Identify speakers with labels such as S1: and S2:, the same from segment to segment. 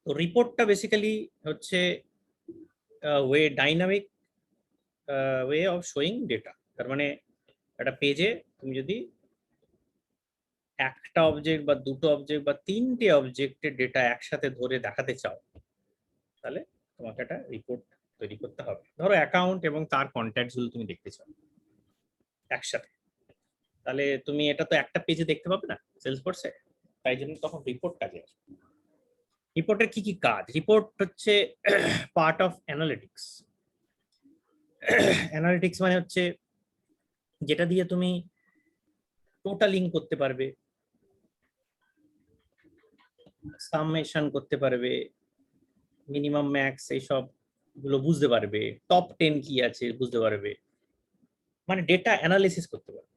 S1: তো রিপোর্টটা বেসিক্যালি হচ্ছে dynamic way of showing data. তার মানে একটা পেজে তুমি যদি একটা অবজেক্ট বা দুটো অবজেক্ট বা তিনটে অবজেক্টের ডেটা একসাথে ধরে দেখাতে চাও, তাহলে তোমাকে একটা রিপোর্ট তৈরি করতে হবে। ধরো অ্যাকাউন্ট এবং তার কন্ট্যাক্ট গুলো তুমি দেখতে চাও একসাথে, তাহলে তুমি এটা তো একটা পেজে দেখতে পাবে না সেলসফোর্সে, তাই জন্য তখন রিপোর্ট কাজে আসবে। রিপোর্টের কি কি কাজ? রিপোর্ট হচ্ছে পার্ট অফ অ্যানালিটিক্স। অ্যানালিটিক্স মানে হচ্ছে যেটা দিয়ে তুমি টোটালিং করতে পারবে, সামেশন করতে পারবে, মিনিমাম ম্যাক্স এইসব গুলো বুঝতে পারবে, টপ 10 কি আছে বুঝতে পারবে, মানে ডেটা অ্যানালিসিস করতে পারবে।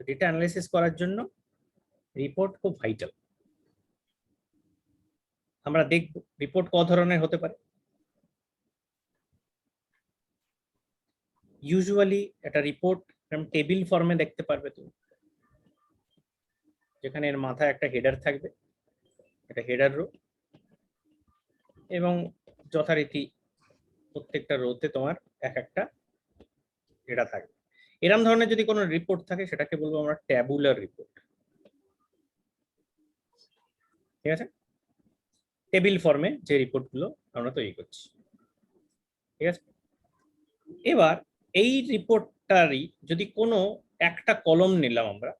S1: ডেটা অ্যানালিসিস করার জন্য রিপোর্ট খুব ভাইটাল। আমরা দেখব রিপোর্ট ক ধরনের হতে পারে। ইউজুয়ালি একটা রিপোর্ট টেবিল ফর্মে দেখতে পারবে তুমি, যেখানে এর মাথায় একটা হেডার থাকবে, একটা হেডার রো, এবং যথারীতি প্রত্যেকটা রোতে তোমার এক একটা ডেটা থাকবে। এরকম ধরনের যদি কোনো রিপোর্ট থাকে সেটাকে বলবো আমরা ট্যাবুলার রিপোর্ট। ঠিক আছে, টেবিল ফর্মে যে রিপোর্টগুলো আমরা তৈরি করছি। ঠিক আছে, এবার এই রিপোর্টটারই যদি কোনো একটা কলম নিলাম আমরা,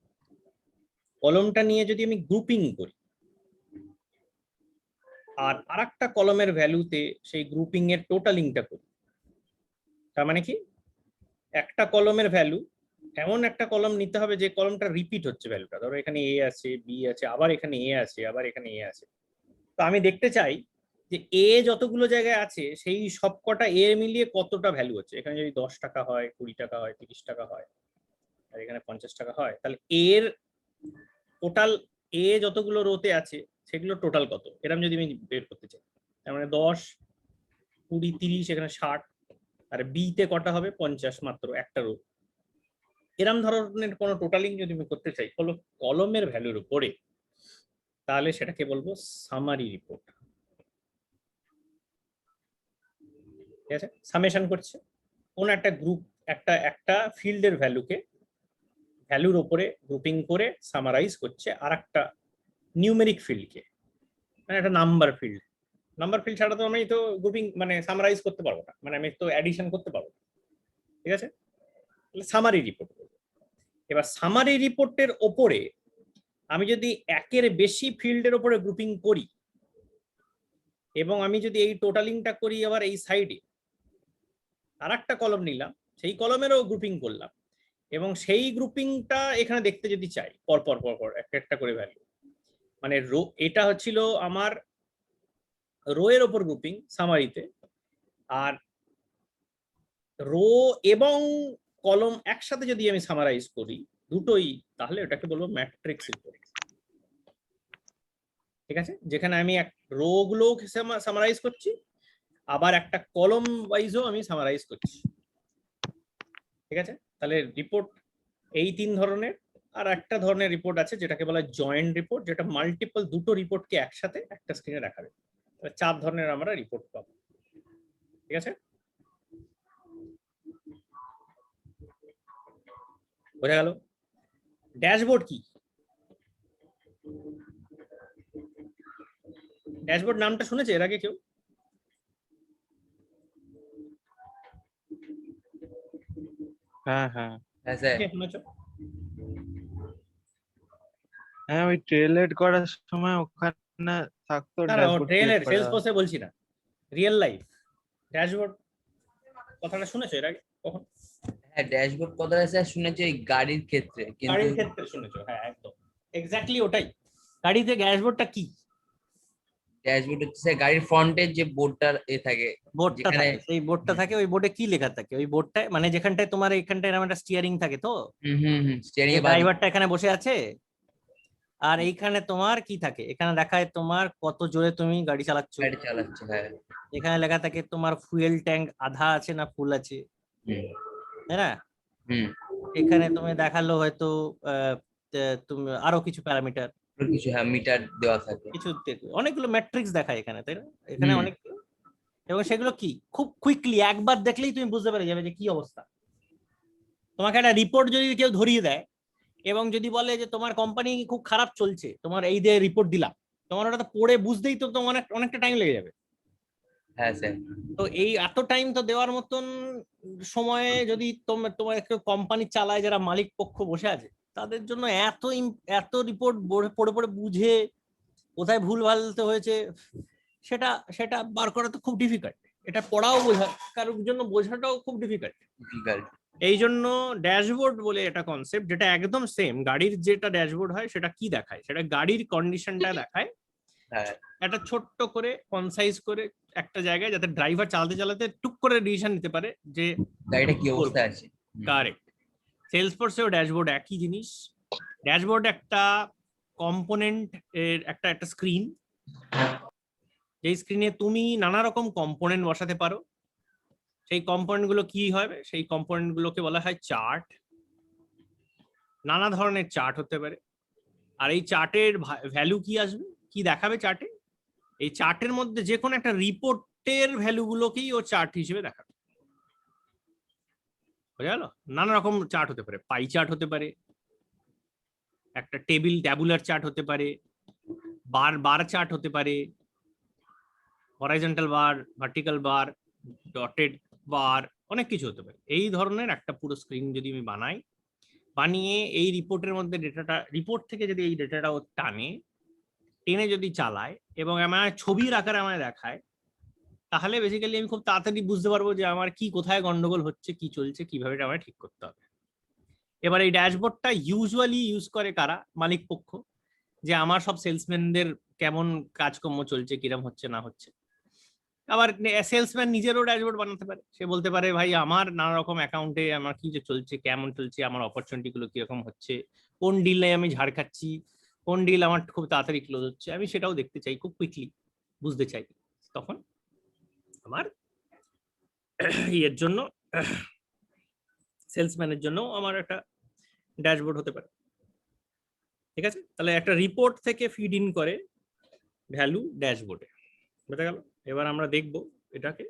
S1: কলমটা নিয়ে যদি আমি গ্রুপিং করি আর আরেকটা কলমের ভ্যালুতে সেই গ্রুপিং এর টোটালিংটা করি, তার মানে কি একটা কলমের ভ্যালু এমন একটা কলম নিতে হবে যে কলমটা রিপিট হচ্ছে ভ্যালুটা। ধরো এখানে এ আছে, বি আছে, আবার এখানে এ আছে, আবার এখানে এ আছে। তো আমি দেখতে চাই যে এ যতগুলো জায়গায় আছে সেই সবকটা এ মিলিয়ে কতটা ভ্যালু হচ্ছে। এখানে যদি 10 টাকা হয়, 20 টাকা হয়, 30 টাকা হয়, আর এখানে 50 টাকা হয়, তাহলে এর টোটাল এ যতগুলো রোতে আছে সেগুলো টোটাল কত, এরকম যদি আমি বের করতে চাই, তার মানে 10, 20, 30, এখানে 60, আর বি তে কটা হবে 50, মাত্র একটা রো। এরম ধরনের কোনো টোটালিং যদি আমি করতে চাই কলমের ভ্যালুর উপরে, তাহলে সেটাকে বলবো সামারি রিপোর্ট। ঠিক আছে, সামেশন করছে কোন একটা গ্রুপ, একটা একটা ফিল্ডের ভ্যালুর উপরে গ্রুপিং করে সামারাইজ করছে আর একটা নিউমেরিক ফিল্ডকে, মানে একটা নাম্বার ফিল্ড। নাম্বার ফিল্ড ছাড়া তো আমি তো গ্রুপিং মানে সামারাইজ করতে পারবো না, মানে আমি তো অ্যাডিশন করতে পারবো না। ঠিক আছে, সামারি রিপোর্ট। এবার সামারি রিপোর্টের ওপরে আমি যদি একের বেশি ফিল্ডের ওপরে গ্রুপিং করি, এবং আমি যদি এই টোটালিংটা করি আবার এই সাইডে আর একটা কলম নিলাম, সেই কলমেরও গ্রুপিং করলাম, এবং সেই গ্রুপিংটা এখানে দেখতে যদি চাই পরপর পরপর একটা একটা করে ভ্যালু, মানে রো, এটা হচ্ছিল আমার রো এর ওপর গ্রুপিং সামারিতে, আর রো এবং কলম একসাথে যদি আমি সামারাইজ করি দুটোই, তাহলে ওটাকে বলবো ম্যাট্রিক্স রিপোর্ট। ঠিক আছে, যেখানে আমি এক রো গুলো সামারাইজ করছি, আবার একটা কলম ওয়াইজও আমি সামারাইজ করছি। ঠিক আছে, তাহলে রিপোর্ট এই তিন ধরনের। আর একটা ধরনের রিপোর্ট আছে যেটাকে বলা হয় জয়েন্ট রিপোর্ট, যেটা মাল্টিপল দুটো রিপোর্টকে একসাথে একটা স্ক্রিনে দেখাবে। চার ধরনের আমরা রিপোর্ট পাবো। ঠিক আছে, বোঝা গেল? ড্যাশবোর্ড কি? ড্যাশবোর্ড নামটা শুনেছে এর আগে কেউ?
S2: হ্যাঁ হ্যাঁ
S3: হ্যাঁ স্যার।
S1: শুনেছো?
S2: হ্যাঁ, ওই ট্রেলেড করার সময় ওখানে থাকতো
S1: না না, ও
S2: ড্যাশবোর্ড ক্রিয়েট
S1: ট্রেলের
S2: করা।
S1: সেলস ফোর্সে বলছি না, রিয়েল লাইফ ড্যাশবোর্ড কথাটা শুনেছো এর আগে কখন?
S3: হ্যাঁ ড্যাশবোর্ড কথাটা স্যার শুনেছি ওই গাড়ির ক্ষেত্রে, কিন্তু
S1: গাড়ির ক্ষেত্রে শুনেছো, হ্যাঁ একদম এক্স্যাক্টলি ওটাই। গাড়িতে ড্যাশবোর্ডটা কি?
S3: ড্যাশবোর্ড হচ্ছে স্যার গাড়ির ফ্রন্টের যে বোর্ডটার এ থাকে,
S1: বোর্ডটা
S3: যেখানে
S1: থাকে, সেই বোর্ডটা থাকে, ওই বোর্ডে কি লেখা থাকে ওই বোর্ডটায়, মানে যেখানটায় তোমার এখানটায় এরকম একটা স্টিয়ারিং থাকে, তো
S3: স্টিয়ারিং
S1: যে
S3: এর
S1: ড্রাইভারটা এখানে বসে আছে, আর এইখানে তোমার কি থাকে, এখানে দেখায় তোমার কত জোরে তুমি গাড়ি চালাচ্ছ,
S3: গাড়ি চালাচ্ছে। হ্যাঁ।
S1: এখানে লেখা থাকে তোমার ফুয়েল ট্যাঙ্ক আধা আছে না ফুল আছে,
S3: হুম
S1: তাই না?
S3: হুম
S1: এখানে তুমি দেখালো হয়তো তুমি আরো কিছু প্যারামিটার,
S3: কিছু হ্যাঁ মিটার দেওয়া থাকে।
S1: কিছু অনেকগুলো ম্যাট্রিক্স দেখায় এখানে, তাই না? এখানে
S3: হুম।
S1: অনেকগুলো, এবং সেগুলো কি খুব কুইকলি একবার দেখলেই তুমি বুঝতে পেরে যাবে যে কি অবস্থা। তোমাকে একটা রিপোর্ট যদি কেউ ধরিয়ে দেয় এবং যদি বলে যে তোমার কোম্পানি খুব খারাপ চলছে, তোমার এই যে রিপোর্ট দিলাম, তোমার ওটা তো পড়ে বুঝতেই তো তোমার অনেকটা টাইম লেগে যাবে।
S3: হ্যাঁ স্যার।
S1: তো এই এত টাইম তো দেওয়ার মতন সময়ে যদি তোমার একটা কোম্পানি চালায় যারা মালিক পক্ষ বসে আছে, তাদের জন্য এত রিপোর্ট পড়ে পড়ে বুঝে কোথায় ভুল ভালতে হয়েছে সেটা সেটা বার করা তো খুব ডিফিকাল্ট। এটা পড়াও বোঝা কারোর জন্য, বোঝাটাও খুব ডিফিকাল্ট।
S3: ডিফিকাল্ট।
S1: এই জন্য ড্যাশবোর্ড বলে এটা কনসেপ্ট, যেটা একদম সেম গাড়ির যেটা ড্যাশবোর্ড হয় সেটা কি দেখায়, সেটা গাড়ির কন্ডিশনটা দেখায়
S3: হ্যাঁ
S1: একটা ছোট্ট করে কনসাইজ করে একটা জায়গায়, যাতে ড্রাইভার চালাতে চালাতে টুক করে ডিসিশন নিতে পারে যে
S3: গাড়িটা কি অবস্থায় আছে।
S1: কারেক্ট। সেলসফোর্সেও ড্যাশবোর্ড একই জিনিস। ড্যাশবোর্ড একটা কম্পোনেন্ট এর একটা স্ক্রিন, যেই স্ক্রিনে তুমি নানা রকম কম্পোনেন্ট বসাতে পারো। সেই কম্পোনেন্ট গুলো কি হবে, সেই কম্পোনেন্ট গুলোকে বলা হয় চার্ট। নানা ধরনের চার্ট হতে পারে। আর এই চার্টের ভ্যালু কি আসবে, কি দেখাবে চার্টে, এই চার্টের মধ্যে যে কোনো একটা রিপোর্টের ভ্যালু গুলোকেই ও চার্ট হিসেবে দেখাবে। বোঝা গেল? নানা রকম চার্ট হতে পারে, পাই চার্ট হতে পারে, একটা ট্যাবুলার চার্ট হতে পারে, বার চার্ট হতে পারে, হরাইজন্টাল বার, ভার্টিক্যাল বার, ডটেড বার, অনেক কিছু হতে পারে। এই ধরনের একটা পুরো স্ক্রিন যদি আমি বানাই, বানিয়ে এই রিপোর্টের মধ্যে ডেটাটা, রিপোর্ট থেকে যদি এই ডেটাটা ও টেনে যদি চালায় এবং আমার ছবির আকারে আমায় দেখায়, তাহলে বেসিক্যালি আমি খুব তাড়াতাড়ি বুঝতে পারবো যে আমার কি কোথায় গন্ডগোল হচ্ছে, কি চলছে, কিভাবে এটা আমায় ঠিক করতে হবে। এবার এই ড্যাশবোর্ডটা ইউজুয়ালি ইউজ করে কারা? মালিক পক্ষ, যে আমার সব সেলসম্যানদের কেমন কাজকর্ম চলছে, কিরম হচ্ছে না হচ্ছে। আবার সেলসম্যান নিজেরও ড্যাশবোর্ড বানাতে পারে, সে বলতে পারে ভাই আমার নানা রকম অ্যাকাউন্টে আমার কি যে চলছে, কেমন চলছে, আমার অপরচুনিটি গুলো কিরকম হচ্ছে, কোন ডিলে আমি ঝাড় খাচ্ছি, কোন ডিল আমার খুব তাড়াতাড়ি ক্লোজ হচ্ছে, আমি সেটাও দেখতে চাই, খুব কুইকলি বুঝতে চাই। তখন আমার এর জন্য, সেলসম্যানের জন্য আমার একটা ড্যাশবোর্ড হতে পারে। ঠিক আছে, তাহলে একটা রিপোর্ট থেকে ফিড ইন করে ভ্যালু ড্যাশবোর্ডে। বুঝা গেল? এবার আমরা দেখব এটাকে।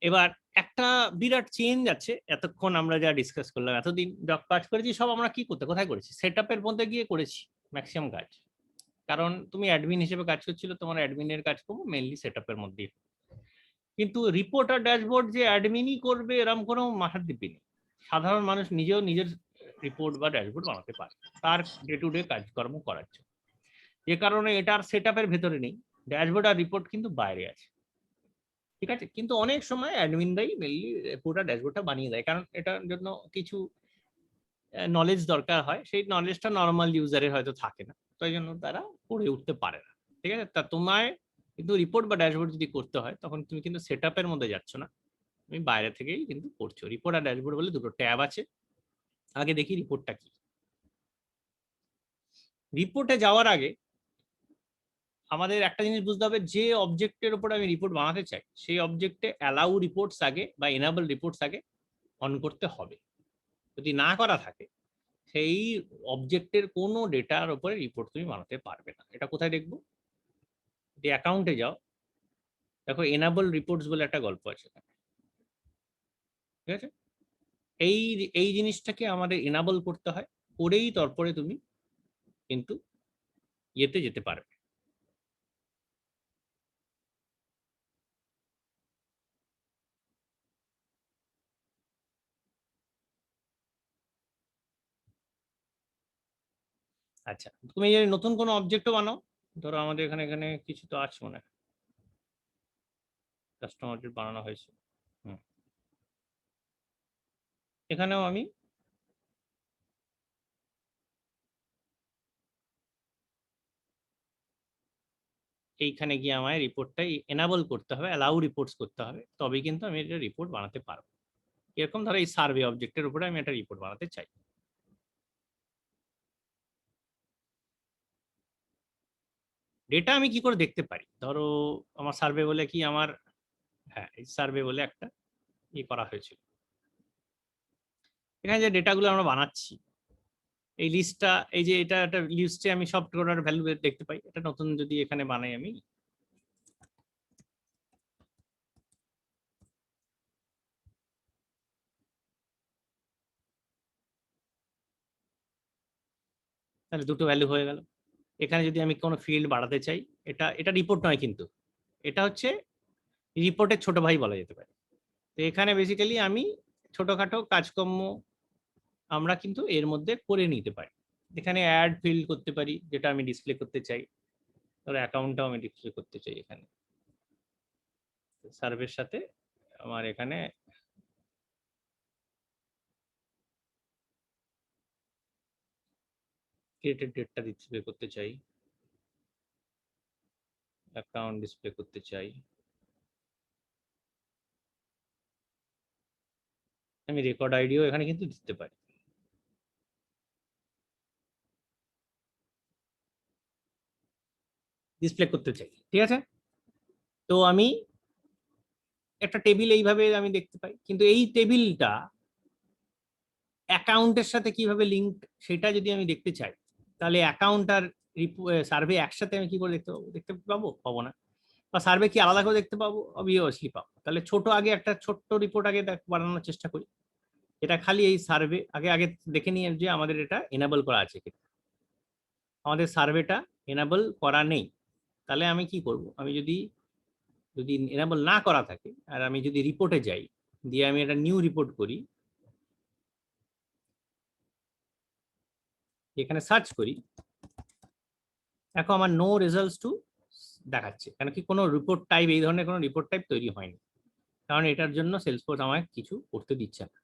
S1: এবার একটা বিরাট চেঞ্জ আছে, এতক্ষণ আমরা যা ডিসকাস করলাম, এতদিন যা কাজ করেছি সব আমরা কি করতে কোথায় করেছি, সেটআপের মধ্যে গিয়ে করেছি ম্যাক্সিমাম কাজ। কারণ তুমি অ্যাডমিন হিসেবে কাজ করছিল, তোমার অ্যাডমিনের কাজ করবো মেইনলি সেটআপের মধ্যেই। কিন্তু রিপোর্ট আর ড্যাশবোর্ড যে অ্যাডমিনই করবে এরকম কোনো মাথার দিব্যি নেই। সাধারণ মানুষ নিজেও নিজের রিপোর্ট বা ড্যাশবোর্ড বানাতে পারে তার ডে টু ডে কাজকর্ম করার জন্য। যে কারণে এটার সেটআপের ভেতরে নেই, ড্যাশবোর্ড আর রিপোর্ট কিন্তু বাইরে আছে। ঠিক আছে, কিন্তু অনেক সময় অ্যাডমিনরাই মেনলি পুরো ড্যাশবোর্ডটা বানিয়ে দেয়, কারণ এটার জন্য কিছু নলেজ দরকার হয়, সেই নলেজটা নর্মাল ইউজারের হয়তো থাকে না, তাই জন্য তারা পড়ে উঠতে পারে না। ঠিক আছে, তা তোমায় কিন্তু রিপোর্ট বা ড্যাশবোর্ড যদি করতে হয় তখন তুমি কিন্তু সেটআপের মধ্যে যাচ্ছ না, তুমি বাইরে থেকেই কিন্তু করছো। রিপোর্ট আর ড্যাশবোর্ড বলে দুটো ট্যাব আছে। আগে দেখি রিপোর্টটা কি। রিপোর্টে যাওয়ার আগে আমাদের একটা জিনিস বুঝতে হবে, যে অবজেক্টের উপর আমি রিপোর্ট বানাতে চাই সেই অবজেক্টে অ্যালাউ রিপোর্টস আগে বা এনাবল রিপোর্টস আগে অন করতে হবে। যদি না করা থাকে সেই অবজেক্টের কোনো ডেটার উপরে রিপোর্ট তুমি বানাতে পারবে না। এটা কোথায় দেখবো? যদি অ্যাকাউন্টে যাও, দেখো এনাবল রিপোর্টস বলে একটা গল্প আছে। ঠিক আছে, এই এই জিনিসটাকে আমাদের এনাবল করতে হয়, করেই তারপরে তুমি কিন্তু ইয়েতে যেতে পারবে। আচ্ছা, তুমি যদি নতুন কোনো অবজেক্টও বানাও, ধরো আমাদের এখানে এখানে কিছু তো আছে মনে হয়, কাস্টম অবজেক্ট বানানো হয়েছে। এখানেও আমি এইখানে গিয়ে আমায় রিপোর্টটাই এনাবল করতে হবে, অ্যালাউ রিপোর্টস করতে হবে, তবেই কিন্তু আমি এটা রিপোর্ট বানাতে পারবো। এরকম ধরো এই সার্ভে অবজেক্টের উপরে আমি একটা রিপোর্ট বানাতে চাই। ডেটা আমি কি করে দেখতে পারি? ধরো আমার সার্ভে বলে কি আমার, হ্যাঁ এই সার্ভে বলে একটা করা হয়েছিল। এখানে যে ডেটাগুলো আমরা বানাচ্ছি, এই লিস্টটা, এই যে এটা একটা লিস্টে আমি সব টোটাল ভ্যালু দেখতে পাই। এটা নতুন যদি এখানে বানাই আমি, তাহলে দুটো ভ্যালু হয়ে গেল। এখানে যদি আমি কোনো ফিল্ড বাড়াতে চাই, এটা এটা রিপোর্ট নয় কিন্তু, এটা হচ্ছে রিপোর্টের ছোট ভাই বলা যেতে পারে। তো এখানে বেসিক্যালি আমি ছোটখাটো কাজকর্ম আমরা কিন্তু এর মধ্যে করে নিতে পারি। এখানে অ্যাড ফিল্ড করতে পারি, যেটা আমি ডিসপ্লে করতে চাই। ধরো অ্যাকাউন্টটাও আমি ডিসপ্লে করতে চাই এখানে সার্ভের সাথে। আমার এখানে ক্রিয়েটেড ডেটটা ডিসপ্লে করতে চাই, অ্যাকাউন্ট ডিসপ্লে করতে চাই, আমি রেকর্ড আইডিও এখানে কিন্তু দিতে পারি। ডিসপ্লে করতে চাই, ঠিক আছে। তো আমি একটা টেবিল এইভাবে আমি দেখতে পাই, কিন্তু এই টেবিলটা অ্যাকাউন্টের সাথে কিভাবে লিঙ্ক সেটা যদি আমি দেখতে চাই, তাহলে অ্যাকাউন্ট আর সার্ভে একসাথে আমি কি করে দেখতে পাবো? দেখতে পাবো? পাবো না। বা সার্ভে কি আলাদা করে দেখতে পাবো? অবভিয়াসলি পাবো। তাহলে ছোট আগে একটা ছোট্ট রিপোর্ট আগে বানানোর চেষ্টা করি, এটা খালি এই সার্ভে আগে আগে দেখে নিয়ে যে আমাদের এটা এনাবল করা আছে কিনা। আমাদের সার্ভেটা এনাবল করা নেই, তাহলে আমি কি করব? আমি যদি যদি এনাবল না করা থাকে আর আমি যদি রিপোর্টে যাই, দিয়ে আমি একটা নিউ রিপোর্ট করি, এখানে সার্চ করি, দেখো আমার নো রেজাল্টস টু দেখাচ্ছে। কেন কি? কোনো রিপোর্ট টাইপ, এই ধরনের কোনো রিপোর্ট টাইপ তৈরি হয়নি, কারণ এটার জন্য সেলসফোর্স আমায় কিছু করতে দিচ্ছে না।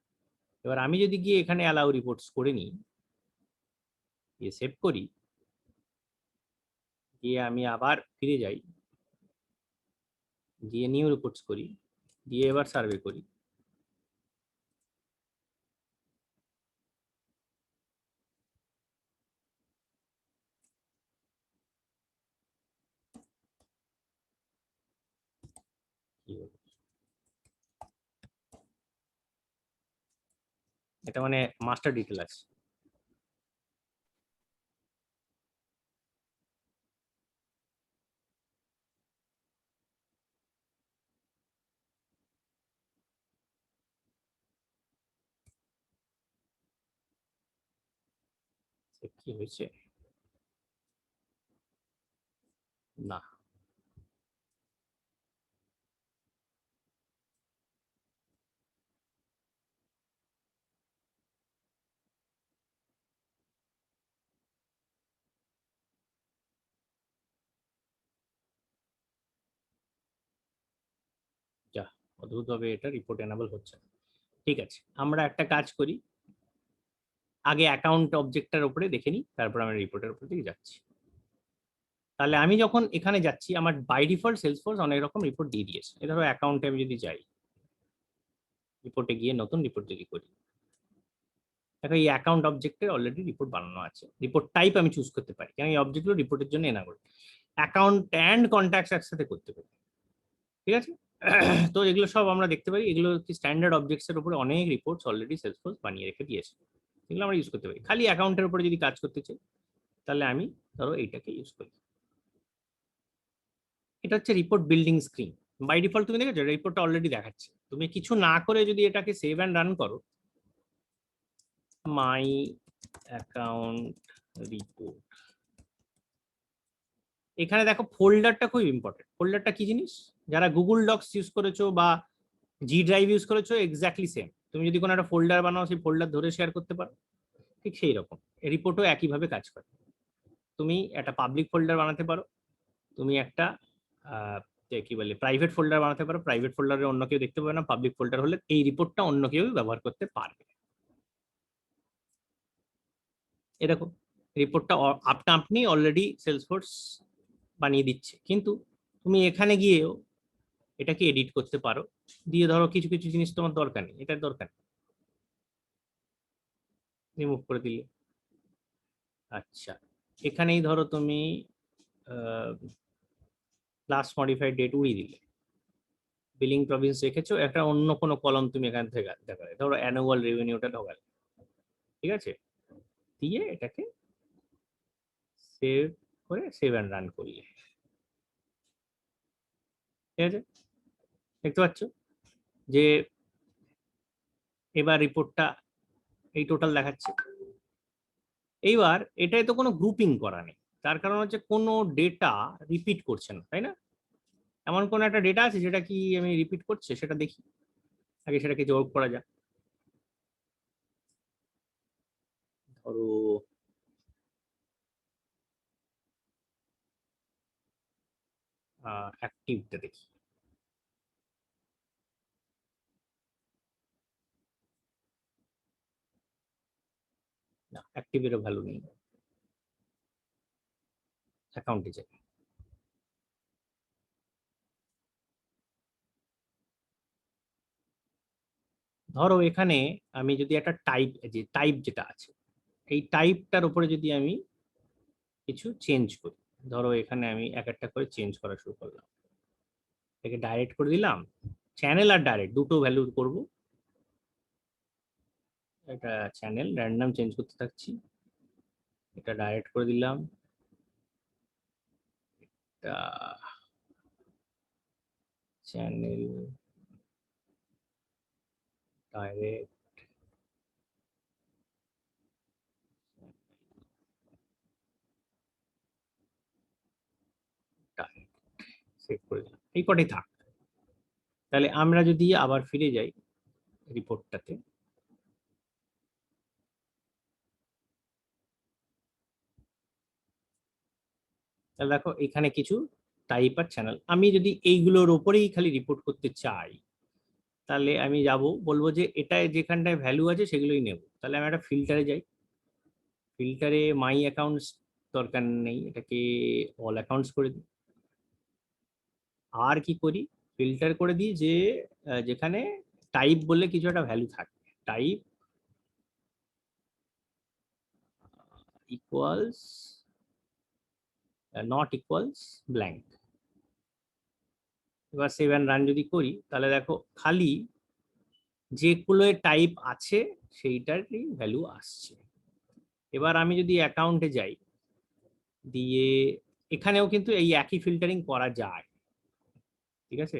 S1: এবার আমি যদি গিয়ে এখানে অ্যালাউ রিপোর্টস করে নিই, দিয়ে সেভ করি, দিয়ে আমি আবার ফিরে যাই, দিয়ে নিউ রিপোর্টস করি, দিয়ে এবার সার্ভে করি, কি হলো? এটা মানে মাস্টার ডিটেল আছে। কি হয়েছে? না, যা অদ্ভুতভাবে এটা রিপোর্ট এনাবল হচ্ছে না। ঠিক আছে, আমরা একটা কাজ করি, আগে অ্যাকাউন্ট অবজেক্টটার উপরে দেখে নিই, তারপর আমরা রিপোর্টের উপর দিকে যাচ্ছি। তাহলে আমি যখন এখানে যাচ্ছি, আমার বাই ডিফল্ট সেলসফোর্স অনেক রকম রিপোর্ট দিয়ে দিয়েছে। এ ধরো অ্যাকাউন্টে আমি যদি যাই, রিপোর্টে গিয়ে নতুন রিপোর্ট যদি করি, দেখো এই অ্যাকাউন্ট অবজেক্টে অলরেডি রিপোর্ট বানানো আছে। রিপোর্ট টাইপ আমি চুজ করতে পারি, কারণ এই অবজেক্টগুলো রিপোর্টের জন্য এনাবল। অ্যাকাউন্ট অ্যান্ড কন্ট্যাক্টস একসাথে করতে পারি, ঠিক আছে। তো এগুলো সব আমরা দেখতে পারি, এগুলো কি স্ট্যান্ডার্ড অবজেক্টস এর উপরে অনেক রিপোর্টস অলরেডি সেলসফোর্স বানিয়ে রেখে দিয়েছে, এগুলো আমরা ইউজ করতে পারি। খালি অ্যাকাউন্টের উপরে যদি কাজ করতে চাই, তাহলে আমি ধরো এইটাকে ইউজ করি। এটা হচ্ছে report building screen. By default তুমি দেখেছো রিপোর্টটা অলরেডি দেখাচ্ছে। তুমি কিছু না করে যদি এটাকে সেভ অ্যান্ড রান করো, মাই অ্যাকাউন্ট রিপোর্ট, এখানে দেখো ফোল্ডারটা খুব ইম্পর্টেন্ট। ফোল্ডারটা কি জিনিস? যারা গুগল ডক্স ইউজ করেছো বা জি ড্রাইভ ইউজ করেছো, এক্স্যাক্টলি সেম। তুমি যদি কোনো একটা ফোল্ডার বানাও, সেই ফোল্ডার ধরে শেয়ার করতে পারো, ঠিক সেই রকম রিপোর্টও একইভাবে কাজ করে। তুমি একটা পাবলিক ফোল্ডার বানাতে পারো, তুমি একটা কি বলে প্রাইভেট ফোল্ডার বানাতে পারো। প্রাইভেট ফোল্ডারে অন্য কেউ দেখতে পাবে না, পাবলিক ফোল্ডার হলে এই রিপোর্টটা অন্য কেউ ব্যবহার করতে পারবে। এরকম রিপোর্টটা আপনি অলরেডি সেলসফোর্স বানিয়ে দিচ্ছে, কিন্তু তুমি এখানে গিয়েও এটাকে এডিট করতে পারো। দিয়ে ধরো কিছু কিছু জিনিস তোমার দরকার নেই, এটার দরকার নেই, রিমুভ করে দিলে। আচ্ছা, এখানেই ধরো তুমি লাস্ট মডিফাইড ডেট উড়িয়ে দিলে, বিলিং প্রভিন্স রেখেছো, একটা অন্য কোনো কলম তুমি এখান থেকে দেখালে, ধরো অ্যানুয়াল রেভিনিউটা ঢোকালে, ঠিক আছে, দিয়ে এটাকে সেভ করে সেভ অ্যান্ড রান করলে, ঠিক আছে, দেখতে পাচ্ছ যে এবার রিপোর্টটা এই টোটাল দেখাচ্ছে। এইবার এটাই তো কোনো গ্রুপিং করা নেই, তার কারণ হচ্ছে কোনো ডেটা রিপিট করছে না, তাই না? এমন কোন একটা ডেটা আছে যেটা কি আমি রিপিট করছে, সেটা দেখি আগে, সেটাকে যোগ করা যাক। ধরো অ্যাক্টিভটা দেখি। না, অ্যাক্টিভেরও ভ্যালু নেই, অ্যাকাউন্টে যাই। ধরো এখানে আমি যদি একটা টাইপ, যে টাইপ যেটা আছে, এই টাইপটার উপরে যদি আমি কিছু চেঞ্জ করি, ধরো এখানে আমি এক একটা করে চেঞ্জ করা শুরু করলাম, এটাকে ডাইরেক্ট করে দিলাম, চ্যানেল আর ডাইরেক্ট দুটো ভ্যালু করব, এটা চ্যানেল র্যান্ডম চেঞ্জ করতে থাকছি, এটা ডাইরেক্ট করে দিলাম, এটা চ্যানেল ডাইরেক্ট, ডাইরেক্ট সেভ করে দিলাম, এই কটাই থাক। তাহলে আমরা যদি আবার ফিরে যাই রিপোর্টটাতে, তাহলে দেখো এখানে কিছু টাইপ আর চ্যানেল, আমি যদি এইগুলোর ওপরেই খালি রিপোর্ট করতে চাই, তাহলে আমি যাব, বলবো যে এটা যেখানটায় ভ্যালু আছে সেগুলোই নেব, তাহলে আমি একটা ফিল্টারে যাই, ফিল্টারে মাই অ্যাকাউন্টস দরকার নেই, এটাকে অল অ্যাকাউন্টস করে দিই। আর কি করি, ফিল্টার করে দিই যে যেখানে টাইপ বলে কিছু একটা ভ্যালু থাকে, type equals not equals blank. এবার সেভ অ্যান্ড রান যদি করি, তাহলে দেখো খালি যেগুলো টাইপ আছে সেইটারই ভ্যালু আসছে। এবার আমি যদি অ্যাকাউন্টে যাই, দিয়ে এখানেও কিন্তু এই একই ফিল্টারিং করা যায়, ঠিক আছে,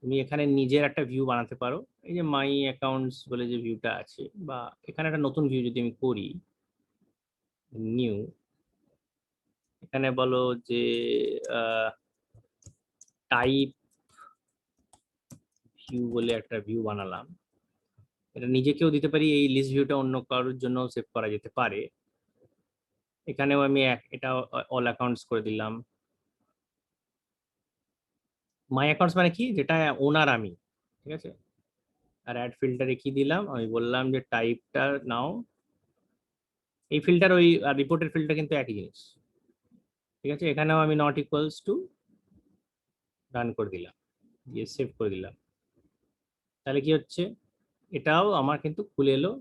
S1: তুমি এখানে নিজের একটা ভিউ বানাতে পারো, এই যে মাই অ্যাকাউন্টস বলে যে ভিউটা আছে, বা এখানে একটা নতুন ভিউ যদি আমি করি, নিউ, এখানে বলো যে টাইপ ভিউ বলে একটা ভিউ বানালাম, এটা নিজেকেও দিতে পারি, এই লিস্ট ভিউটা অন্য কারোর জন্য সেভ করা যেতে পারে, এখানেও আমি এটা অল অ্যাকাউন্টস করে দিলাম। মাই অ্যাকাউন্টস মানে কি, যেটা ওনার আমি, ঠিক আছে, আর অ্যাড ফিল্টারে কি দিলাম, আমি বললাম যে টাইপটা নাও, এই ফিল্টার ওই রিপোর্টের ফিল্টার কিন্তু একই জিনিস, ঠিক আছে, এখানেও আমি নট ইকুয়ালস টু রান করে দিলাম, দিয়ে সেভ করে দিলাম, তাহলে কি হচ্ছে, এটাও আমার কিন্তু খুলে এলো,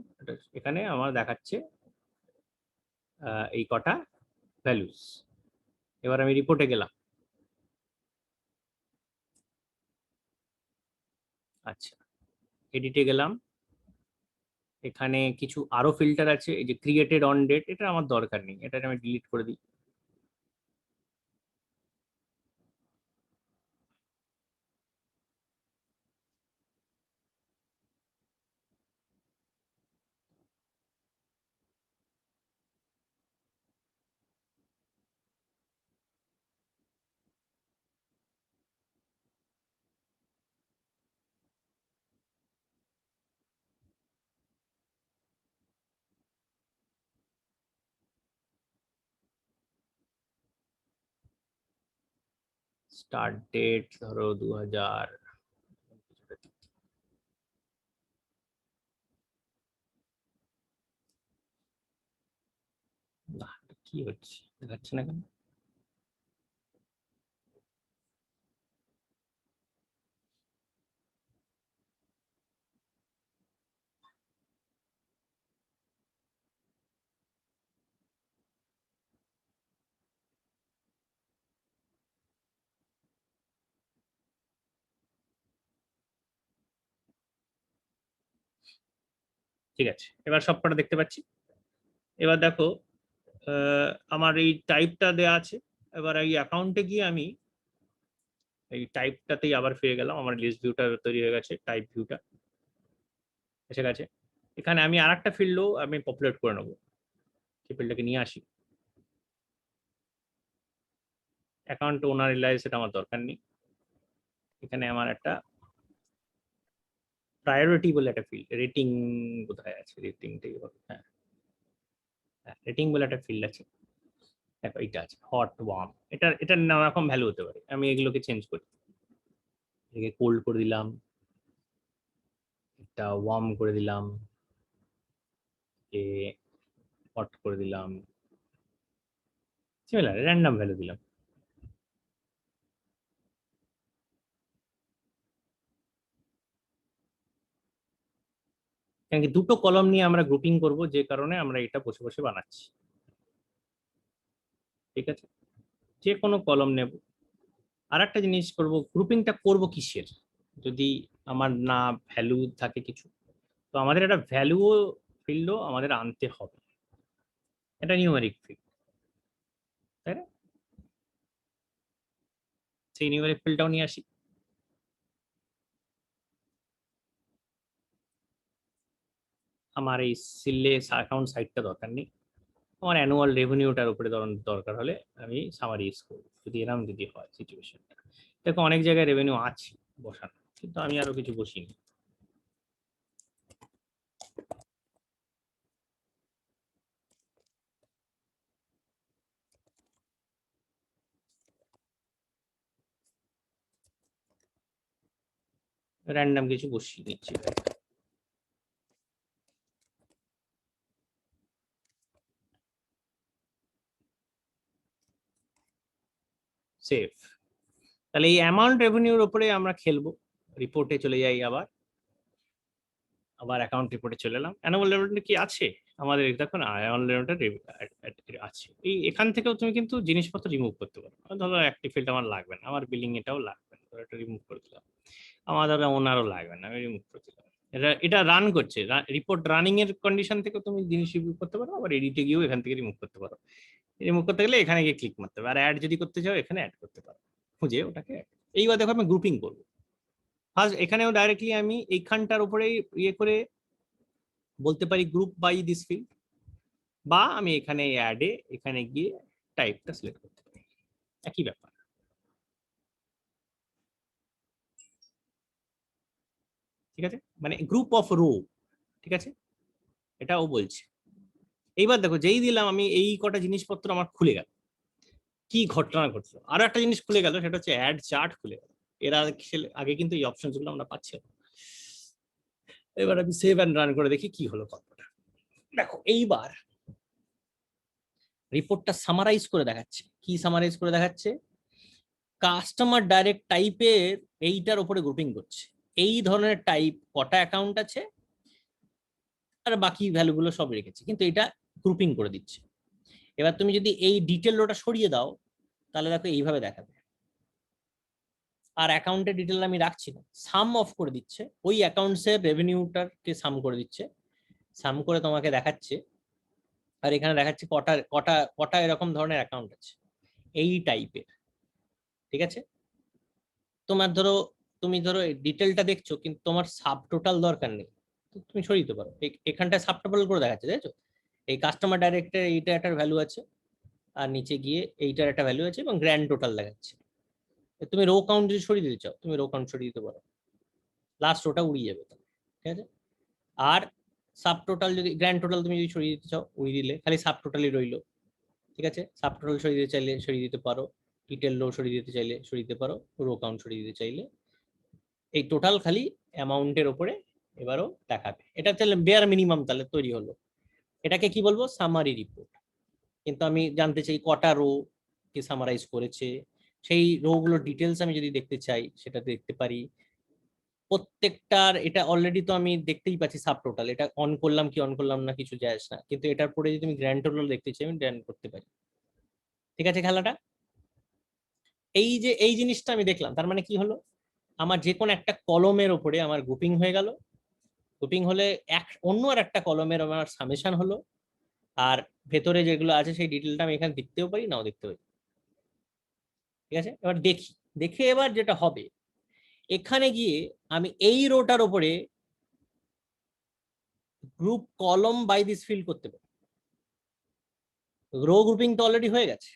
S1: এখানে আমার দেখাচ্ছে এই কটা ভ্যালুস। এবার আমি রিপোর্টে গেলাম, আচ্ছা, এডিটে গেলাম, এখানে কিছু আরো ফিল্টার আছে, এই যে ক্রিয়েটেড অন ডেট, এটা আমার দরকার নেই, এটা আমি ডিলিট করে দিই। স্টার্ট ডেট ধরো 2000, না, কি হচ্ছে দেখাচ্ছে না কেন, ঠিক আছে, এবার সবকটা দেখতে পাচ্ছি। এবার দেখো আমার এই টাইপটা দেয়া আছে। এবার এই অ্যাকাউন্টে গিয়ে আমি এই টাইপটাতেই আবার ফিরে গেলাম, আমার লিস্ট ভিউটা তৈরি হয়ে গেছে, টাইপ ভিউটা এসে গেছে। এখানে আমি আর একটা ফিল্ডও আমি পপুলেট করে নেবো, সেই ফিল্ডটাকে নিয়ে আসি। অ্যাকাউন্ট ওনার রিলাইজ, সেটা আমার দরকার নেই। এখানে আমার একটা প্রায়োরিটি বলে একটা ফিল্ড, রেটিং কোথায় আছে, রেটিংটাই হবে, হ্যাঁ রেটিং বলে একটা ফিল্ড আছে। দেখো এটা আছে হট ওয়ার্ম, এটার নানা রকম ভ্যালু হতে পারে, আমি এগুলোকে চেঞ্জ করি। এটাকে কোল্ড করে দিলাম, এটা ওয়ার্ম করে দিলাম, এ হট করে দিলাম, সিমিলার র্যান্ডম ভ্যালু দিলাম। কারণ কি দুটো কলম নিয়ে আমরা গ্রুপিং করব, যে কারণে আমরা এটা বসে বসে বানাচ্ছি। ঠিক আছে, যে কোনো কলম নেব। আর একটা জিনিস করব, গ্রুপিংটা করব কিসের, যদি আমার না ভ্যালু থাকে কিছু, তো আমাদের একটা ভ্যালু ফিল্ডও আমাদের আনতে হবে, এটা নিউমেরিক ফিল্ড, তাই না? সেই নিউমেরিক ফিল্ডটাও নিয়ে আসি। আমার এই সিলে অ্যাকাউন্ট সাইটটা দরকার নেই, আমার অ্যানুয়াল রেভিনিউটার উপরে দরকার হলে আমি সামারি ইউজ করবো, যদি এরকম যদি হয় সিচুয়েশনটা। দেখো অনেক জায়গায় রেভিনিউ আছে বসানো, কিন্তু আমি আরো কিছু বসিনি। র্যান্ডম কিছু বসিয়ে নিচ্ছি। সেভ। তাহলে এই অ্যামাউন্ট রেভিনিউর উপরে আমরা খেলবো। রিপোর্টে চলে যাই, আবার অ্যাকাউন্ট রিপোর্টে চলে এলাম। অ্যানুয়াল রেভিনিউ কি আছে আমাদের, দেখো না অ্যানুয়াল রেভিনিউটা আছে। এই এখান থেকেও তুমি কিন্তু জিনিসপত্র রিমুভ করতে পারো। ধরো একটি ফিল্ড আমার লাগবে না, আমার বিলিং এটাও লাগবে না, ধরো এটা রিমুভ করে দিলাম। আমার ধরো ওনারও লাগবে না, আমি রিমুভ করে দিলাম। এটা রান করছে, রিপোর্ট রানিং এর কন্ডিশন থেকে তুমি জিনিস রিমুভ করতে পারো, আবার এডিটে গিয়েও এখান থেকে রিমুভ করতে পারো। রিমুভ করতে গেলে এখানে গিয়ে ক্লিক মারতে হবে, আর অ্যাড যদি করতে চাও এখানে অ্যাড করতে পারো, খুঁজে ওটাকে। এইবার দেখো আমি গ্রুপিং করবো। ফার্স্ট এখানেও ডাইরেক্টলি আমি এইখানটার উপরে ইয়ে করে বলতে পারি গ্রুপ বাই দিস ফিল্ড, বা আমি এখানে অ্যাডে এখানে গিয়ে টাইপটা সিলেক্ট করতে পারি, একই ব্যাপার। ঠিক আছে, মানে গ্রুপ অফ রো, ঠিক আছে, এটাও বলছে। এইবার দেখো যেই দিলাম আমি, এই কটা জিনিসপত্র আমার খুলে গেল। কি ঘটনা ঘটলো, আরো একটা জিনিস খুলে গেল, সেটা হচ্ছে অ্যাড চার্ট খুলে গেল। এর আগে কিন্তু এই অপশন গুলো আমরা পাচ্ছি না। এবার আমি সেভ অ্যান্ড রান করে দেখি কি হলো গল্পটা। দেখো এইবার রিপোর্টটা সামারাইজ করে দেখাচ্ছে। কি সামারাইজ করে দেখাচ্ছে? কাস্টমার ডাইরেক্ট টাইপের এইটার উপরে গ্রুপিং করছে, এই ধরনের টাইপ কটা অ্যাকাউন্ট আছে আর বাকি ভ্যালুগুলো সব রেখেছে, কিন্তু এটা গ্রুপিং করে দিচ্ছে। এবার তুমি যদি এই ডিটেল রোটা সরিয়ে দাও, তাহলে দেখো এইভাবে দেখাবে। আর অ্যাকাউন্টের ডিটেল আমি রাখছি না, সাম অফ করে দিচ্ছে, ওই অ্যাকাউন্টসের রেভিনিউটাকে সাম করে দিচ্ছে, সাম করে তোমাকে দেখাচ্ছে। আর এখানে দেখাচ্ছে কটা কটা কটা এরকম ধরনের অ্যাকাউন্ট আছে এই টাইপের। ঠিক আছে, তোমার ধরো তুমি ধরো ডিটেলটা দেখছো, কিন্তু তোমার সাব টোটাল দরকার নেই, তুমি সরিয়ে দিতে পারো। এখানটায় সাব টোটাল করে দেখাচ্ছে, দেখছো? এই কাস্টমার ডাইরেক্টের এইটা একটা ভ্যালু আছে, আর নিচে গিয়ে এইটার একটা ভ্যালু আছে, এবং গ্র্যান্ড টোটাল দেখাচ্ছে। তুমি রো কাউন্ট যদি সরিয়ে দিতে চাও, তুমি রো কাউন্ট সরিয়ে দিতে পারো, লাস্ট রোটা উড়িয়ে যাবে। ঠিক আছে, আর সাব টোটাল যদি গ্র্যান্ড টোটাল তুমি যদি সরিয়ে দিতে চাও, উড়িয়ে দিলে খালি সাব টোটালই রইলো। ঠিক আছে, সাব টোটাল সরিয়ে দিতে চাইলে সরিয়ে দিতে পারো, ডিটেল রো সরিয়ে দিতে চাইলে সরিয়ে দিতে পারো, রো কাউন্ট সরিয়ে দিতে চাইলে। এই টোটাল খালি অ্যামাউন্টের উপরে এবারও দেখাবে। এটা তাহলে বেয়ার মিনিমাম তাহলে তৈরি হলো। এটাকে কি বলবো? Summary report. কিন্তু আমি জানতে চাই কটা রো কে সামারাইজ করেছে, সেই রো গুলোর ডিটেলস আমি যদি দেখতে চাই সেটা দেখতে পারি। প্রত্যেকটার এটা অলরেডি তো আমি দেখতেই পাচ্ছি সাব টোটাল, এটা অন করলাম কি অন করলাম না কিছু যায় আসে না, কিন্তু এটার পরে যদি তুমি গ্র্যান্ড টোটাল দেখতে চাই, আমি গ্র্যান্ড করতে পারি। ঠিক আছে, খেলাটা এই যে এই জিনিসটা আমি দেখলাম, তার মানে কি হলো, আমার যে কোনো একটা কলমের ওপরে আমার গ্রুপিং হয়ে গেল, গ্রুপিং হলে অন্য আর একটা কলমের আমার সামেশন হলো, আর ভেতরে যেগুলো আছে সেই ডিটেলটা আমি এখানে দেখতেও পারি, নাও দেখতে পারি। ঠিক আছে, এবার দেখি, দেখে এবার যেটা হবে, এখানে গিয়ে আমি এই রোটার উপরে গ্রুপ কলম বাই দিস ফিল করতে পারি। রো গ্রুপিং তো অলরেডি হয়ে গেছে।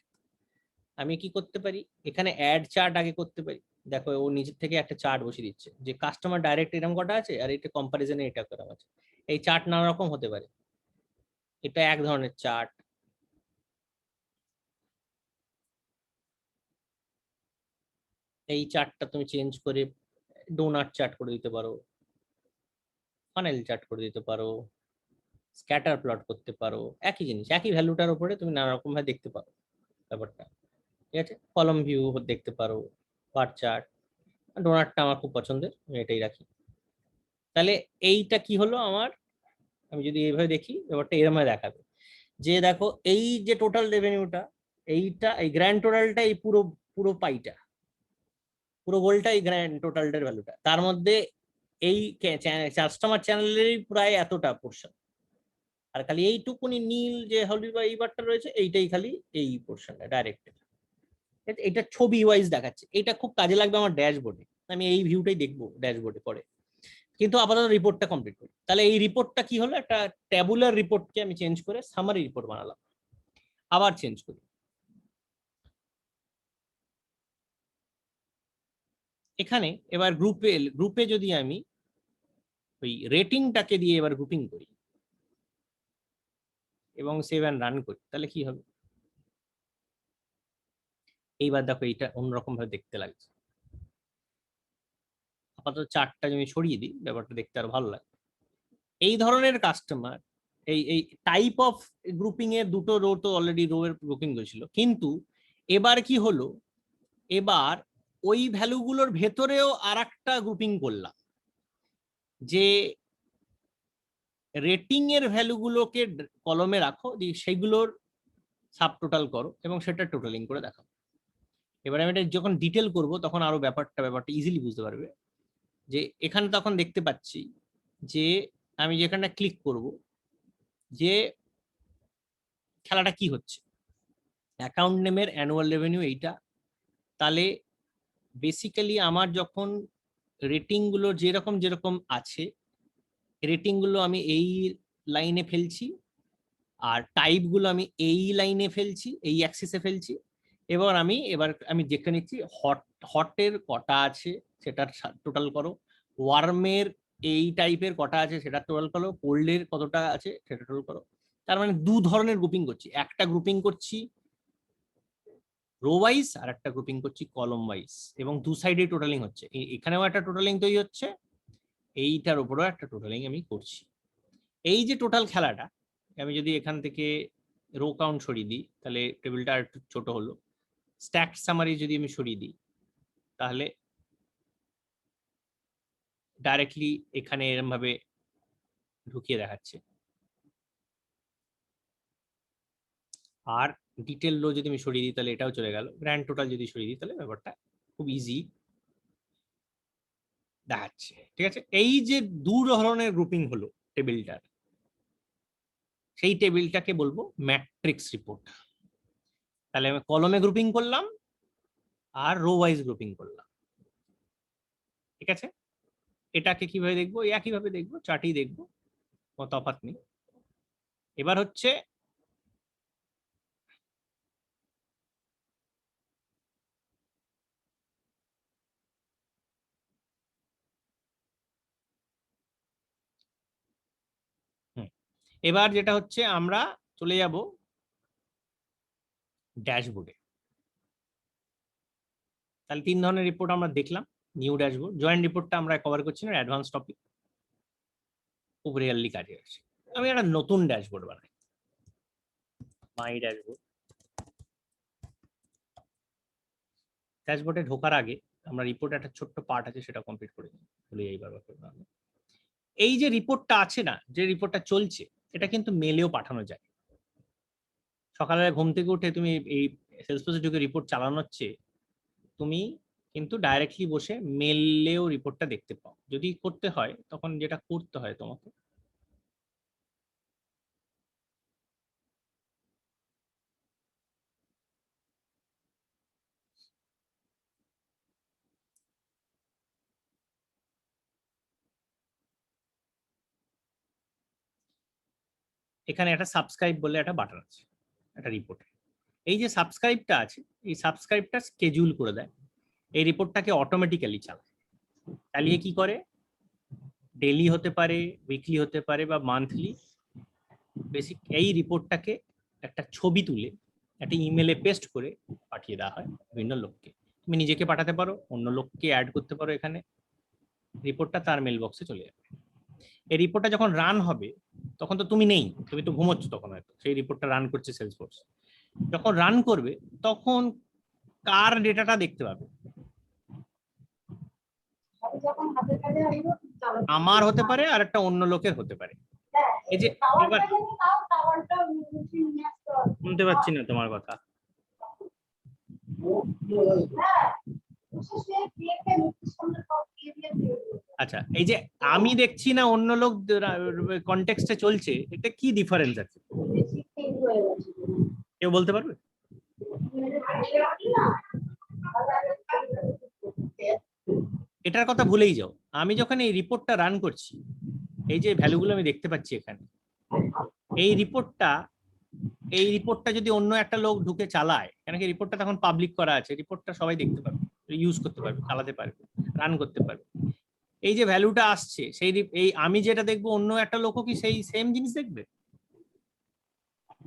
S1: আমি কি করতে পারি, এখানে অ্যাড চার্ট আগে করতে পারি। দেখো ও নিজের থেকে একটা চার্ট বসিয়ে দিচ্ছে যে কাস্টমার ডাইরেক্ট এরকম কটা আছে আর এটা কম্পারিজনে এটা করা আছে। এই চার্ট নানা রকম হতে পারে, এটা এক ধরনের চার্ট, এই চার্টটা তুমি চেঞ্জ করে ডোনাট চার্ট করে দিতে পারো, ফানেল চার্ট করে দিতে পারো, স্ক্যাটার প্লট করতে পারো, একই জিনিস একই ভ্যালুটার উপরে তুমি নানা রকম ভাবে দেখতে পারো ব্যাপারটা। ঠিক আছে, কলম ভিউ দেখতে পারো, বার চার্ট। ডোনাটটা আমার খুব পছন্দের, আমি এটাই রাখি। তাহলে এইটা কি হলো আমার, আমি যদি এইভাবে দেখি ব্যাপারটা এরকম দেখাবে যে দেখো এই যে টোটাল রেভিনিউটা, এইটা এই গ্র্যান্ড টোটালটা, এই পুরো পুরো পাইটা, পুরো গোলটা এই গ্র্যান্ড টোটালটার ভ্যালুটা, তার মধ্যে এই কাস্টমার চ্যানেলেরই প্রায় এতটা পোর্শন, আর খালি এইটুকুনি নীল যে হলি বা এই বারটা রয়েছে এইটাই খালি এই পোর্শনটা ডাইরেক্ট। এটা ছবি ওয়াইজ দেখাচ্ছে, এটা খুব কাজে লাগবে আমার ড্যাশবোর্ডে, আমি এই ভিউটাই দেখবো ড্যাশবোর্ডে পরে। কিন্তু আপাতত রিপোর্টটা কমপ্লিট করি। তাহলে এই রিপোর্টটা কি হলো, একটা ট্যাবুলার রিপোর্টকে আমি চেঞ্জ করে সামারি রিপোর্ট বানালাম। আবার চেঞ্জ করি, এখানে এবার গ্রুপে যদি আমি ওই রেটিংটাকে দিয়ে এবার গ্রুপিং করি এবং সেভ অ্যান্ড রান করি, তাহলে কি হবে, এইবার দেখো এইটা অন্যরকম ভাবে দেখতে লাগছে। আপাতত চার্টটা যদি সরিয়ে দিই ব্যাপারটা দেখতে আরো ভালো লাগে। এই ধরনের কাস্টমার, এই টাইপ অফ গ্রুপিং এর দুটো রো তো অলরেডি রো এর গ্রুপিং হয়েছিল, কিন্তু এবার কি হলো, এবার ওই ভ্যালুগুলোর ভেতরেও আর একটা গ্রুপিং করলাম, যে রেটিং এর ভ্যালুগুলোকে কলমে রাখো, সেগুলোর সাব টোটাল করো এবং সেটা টোটালিং করে দেখাও। এবার আমি এটা যখন ডিটেল করব তখন আরো ব্যাপারটা ইজিলি বুঝতে পারবে। যে এখানে তখন দেখতে পাচ্ছি যে আমি যেখানে ক্লিক করব যে খেলাটা কি হচ্ছে, অ্যাকাউন্ট নেমের অ্যানুয়াল রেভিনিউ এইটা, তাহলে বেসিক্যালি আমার যখন রেটিং গুলো যেরকম যেরকম আছে, রেটিং গুলো আমি এই লাইনে ফেলছি, আর টাইপ গুলো আমি এই লাইনে ফেলছি, এই অ্যাক্সিসে ফেলছি। এবার আমি দেখে নিচ্ছি হটের কটা আছে সেটার টোটাল করো, ওয়ার্মের এই টাইপের কটা আছে সেটা টোটাল করো, কোল্ডের কতটা আছে সেটা টোটাল করো। তার মানে দু ধরনের গ্রুপিং করছি, একটা গ্রুপিং করছি রো ওয়াইজ আর একটা গ্রুপিং করছি কলম ওয়াইজ, এবং দু সাইডে টোটালিং হচ্ছে, এখানেও একটা টোটালিং তৈরি হচ্ছে, এইটার উপরেও একটা টোটালিং আমি করছি। এই যে টোটাল খেলাটা, আমি যদি এখান থেকে রো কাউন্ট সরিয়ে দিই তাহলে টেবিলটা আর একটু ছোট হলো, স্ট্যাক সামারি যদি আমি সরিয়ে দিই তাহলে ডাইরেক্টলি এখানে এরকম ভাবে ঢুকিয়ে দেখাচ্ছে। আর ডিটেল লো যদি আমি সরিয়ে দিই তাহলে এটাও চলে গেল, গ্র্যান্ড টোটাল যদি সরিয়ে দিই তাহলে ব্যাপারটা খুব ইজি দেখাচ্ছে। ঠিক আছে, এই যে দু ধরনের গ্রুপিং হলো টেবিলটার, সেই টেবিলটাকে বলবো ম্যাট্রিক্স রিপোর্ট। তাহলে আমি কলমে গ্রুপিং করলাম আর রো ওয়াইজ গ্রুপিং করলাম। ঠিক আছে, এটাকে কিভাবে দেখবো, একইভাবে দেখবো, চার্টই দেখবো, কোনো তফাৎ নেই। এবার হচ্ছে এবার যেটা হচ্ছে আমরা চলে যাব ড্যাশবোর্ডে। তাহলে তিন ধরনের রিপোর্ট আমরা দেখলাম, নিউ ড্যাশবোর্ড, জয়েন্ট রিপোর্টটা আমরা কভার করছি না, অ্যাডভান্স টপিক, খুব রিয়েলি কাজে আসে। আমি একটা নতুন ড্যাশবোর্ড বানাই, মাই ড্যাশবোর্ড। ড্যাশবোর্ডে ঢোকার আগে আমরা রিপোর্টে একটা ছোট্ট পার্ট আছে সেটা কমপ্লিট করে নিই, ভুলে যাই বারবার। এই যে রিপোর্টটা আছে না, যে রিপোর্টটা চলছে, এটা কিন্তু মেলেও পাঠানো যায়। সকালে ঘুম থেকে উঠে তুমি এই সেলসফোর্সে ঢুকে রিপোর্ট চালানো হচ্ছে, তুমি কিন্তু ডাইরেক্টলি বসে মেলেও রিপোর্টটা দেখতে পাও। যদি করতে হয় তখন যেটা করতে হয় তোমাকে, এখানে একটা সাবস্ক্রাইব বলে একটা বাটন আছে একটা রিপোর্টে। এই যে সাবস্ক্রাইবটা আছে, এই সাবস্ক্রাইবটা স্কেডিউল করে দেয়, এই রিপোর্টটাকে অটোমেটিক্যালি চালায়। চালিয়ে কি করে, ডেইলি হতে পারে, উইকলি হতে পারে বা মান্থলি, বেসিক এই রিপোর্টটাকে একটা ছবি তুলে একটা ইমেলে পেস্ট করে পাঠিয়ে দেওয়া হয় বিভিন্ন লোককে। তুমি নিজেকে পাঠাতে পারো, অন্য লোককে অ্যাড করতে পারো এখানে, রিপোর্টটা তার মেল বক্সে চলে যাবে। এই রিপোর্টটা যখন রান হবে তখন তো তুমি নেই, তুমি তো ঘুমোচ্ছ তখন, হয়তো সেই রিপোর্টটা রান করছে সেলসফোর্স। যখন রান করবে তখন কার ডেটাটা দেখতে পাবে, আমার হতে পারে আর একটা অন্য লোকের হতে পারে। এই যে এবার শুনতে পাচ্ছি না তোমার কথা। আচ্ছা, এই যে আমি দেখছি না অন্য লোক কনটেক্সটে চলছে, এটা কি ডিফারেন্স আছে কেউ বলতে পারবে? এটার কথা ভুলেই যাও, আমি যখন এই রিপোর্টটা রান করছি, এই যে ভ্যালুগুলো আমি দেখতে পাচ্ছি এখানে, এই রিপোর্টটা যদি অন্য একটা লোক ঢুকে চালায়, কেন কি রিপোর্টটা তখন পাবলিক করা আছে, রিপোর্টটা সবাই দেখতে পাবে, ইউজ করতে পারবে, চালাতে পারবে, রান করতে পারবে। এই যে ভ্যালুটা আসছে, এই আমি যেটা দেখবো অন্য একটা লোকও কি সেই সেম জিনিস দেখবে?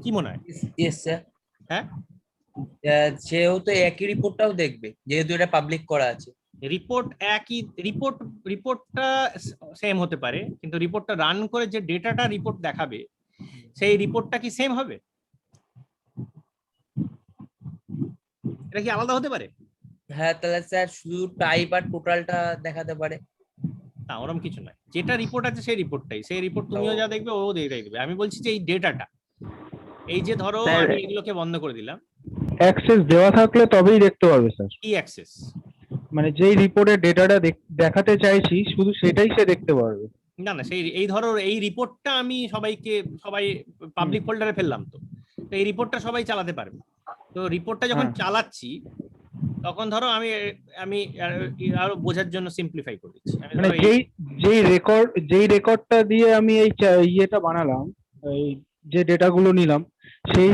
S1: কি মনে হয়?
S3: Yes sir.
S1: হ্যাঁ,
S3: সেও তো একই রিপোর্টটাও দেখবে যেহেতু এটা পাবলিক করা আছে।
S1: রিপোর্ট একই, রিপোর্টটা সেম হতে পারে, কিন্তু রিপোর্টটা রান করে যে ডেটাটা রিপোর্ট দেখাবে সেই রিপোর্টটা কি সেম হবে? এটা কি আলাদা হতে পারে?
S3: হ্যাঁ, তাহলে স্যার শুধু টাইপ আর টোটালটা দেখাতে পারে।
S1: না, ওরকম কিছু নয়, যেটা রিপোর্ট আছে সেই রিপোর্টটাই, সেই রিপোর্ট তুমিও যা দেখবে ও দেখবে। আমি বলছি যে এই ডেটাটা, এই যে ধরো
S4: স্যার,
S1: আমি এগুলোকে বন্ধ করে দিলাম,
S4: অ্যাক্সেস দেওয়া থাকলে তবেই দেখতে পাবে স্যার।
S1: কি অ্যাক্সেস?
S4: মানে যেই রিপোর্টের ডেটাটা দেখাতে চাইছি শুধু সেটাই সে দেখতে পারবে।
S1: না না, সেই এই ধরো এই রিপোর্টটা আমি সবাই পাবলিক ফোল্ডারে ফেললাম, তো এই রিপোর্টটা সবাই চালাতে পারবে। তো রিপোর্টটা যখন
S4: হ্যাঁ।
S1: চালাচ্ছি তখন ধরো আমি আমি আরো বোঝার জন্য সিম্পলিফাই করে দিচ্ছি। আমি
S4: মানে
S1: ধরো
S4: যেই রেকর্ডটা দিয়ে আমি এই ইয়েটা বানালাম, এই যে ডেটাগুলো নিলাম, সেই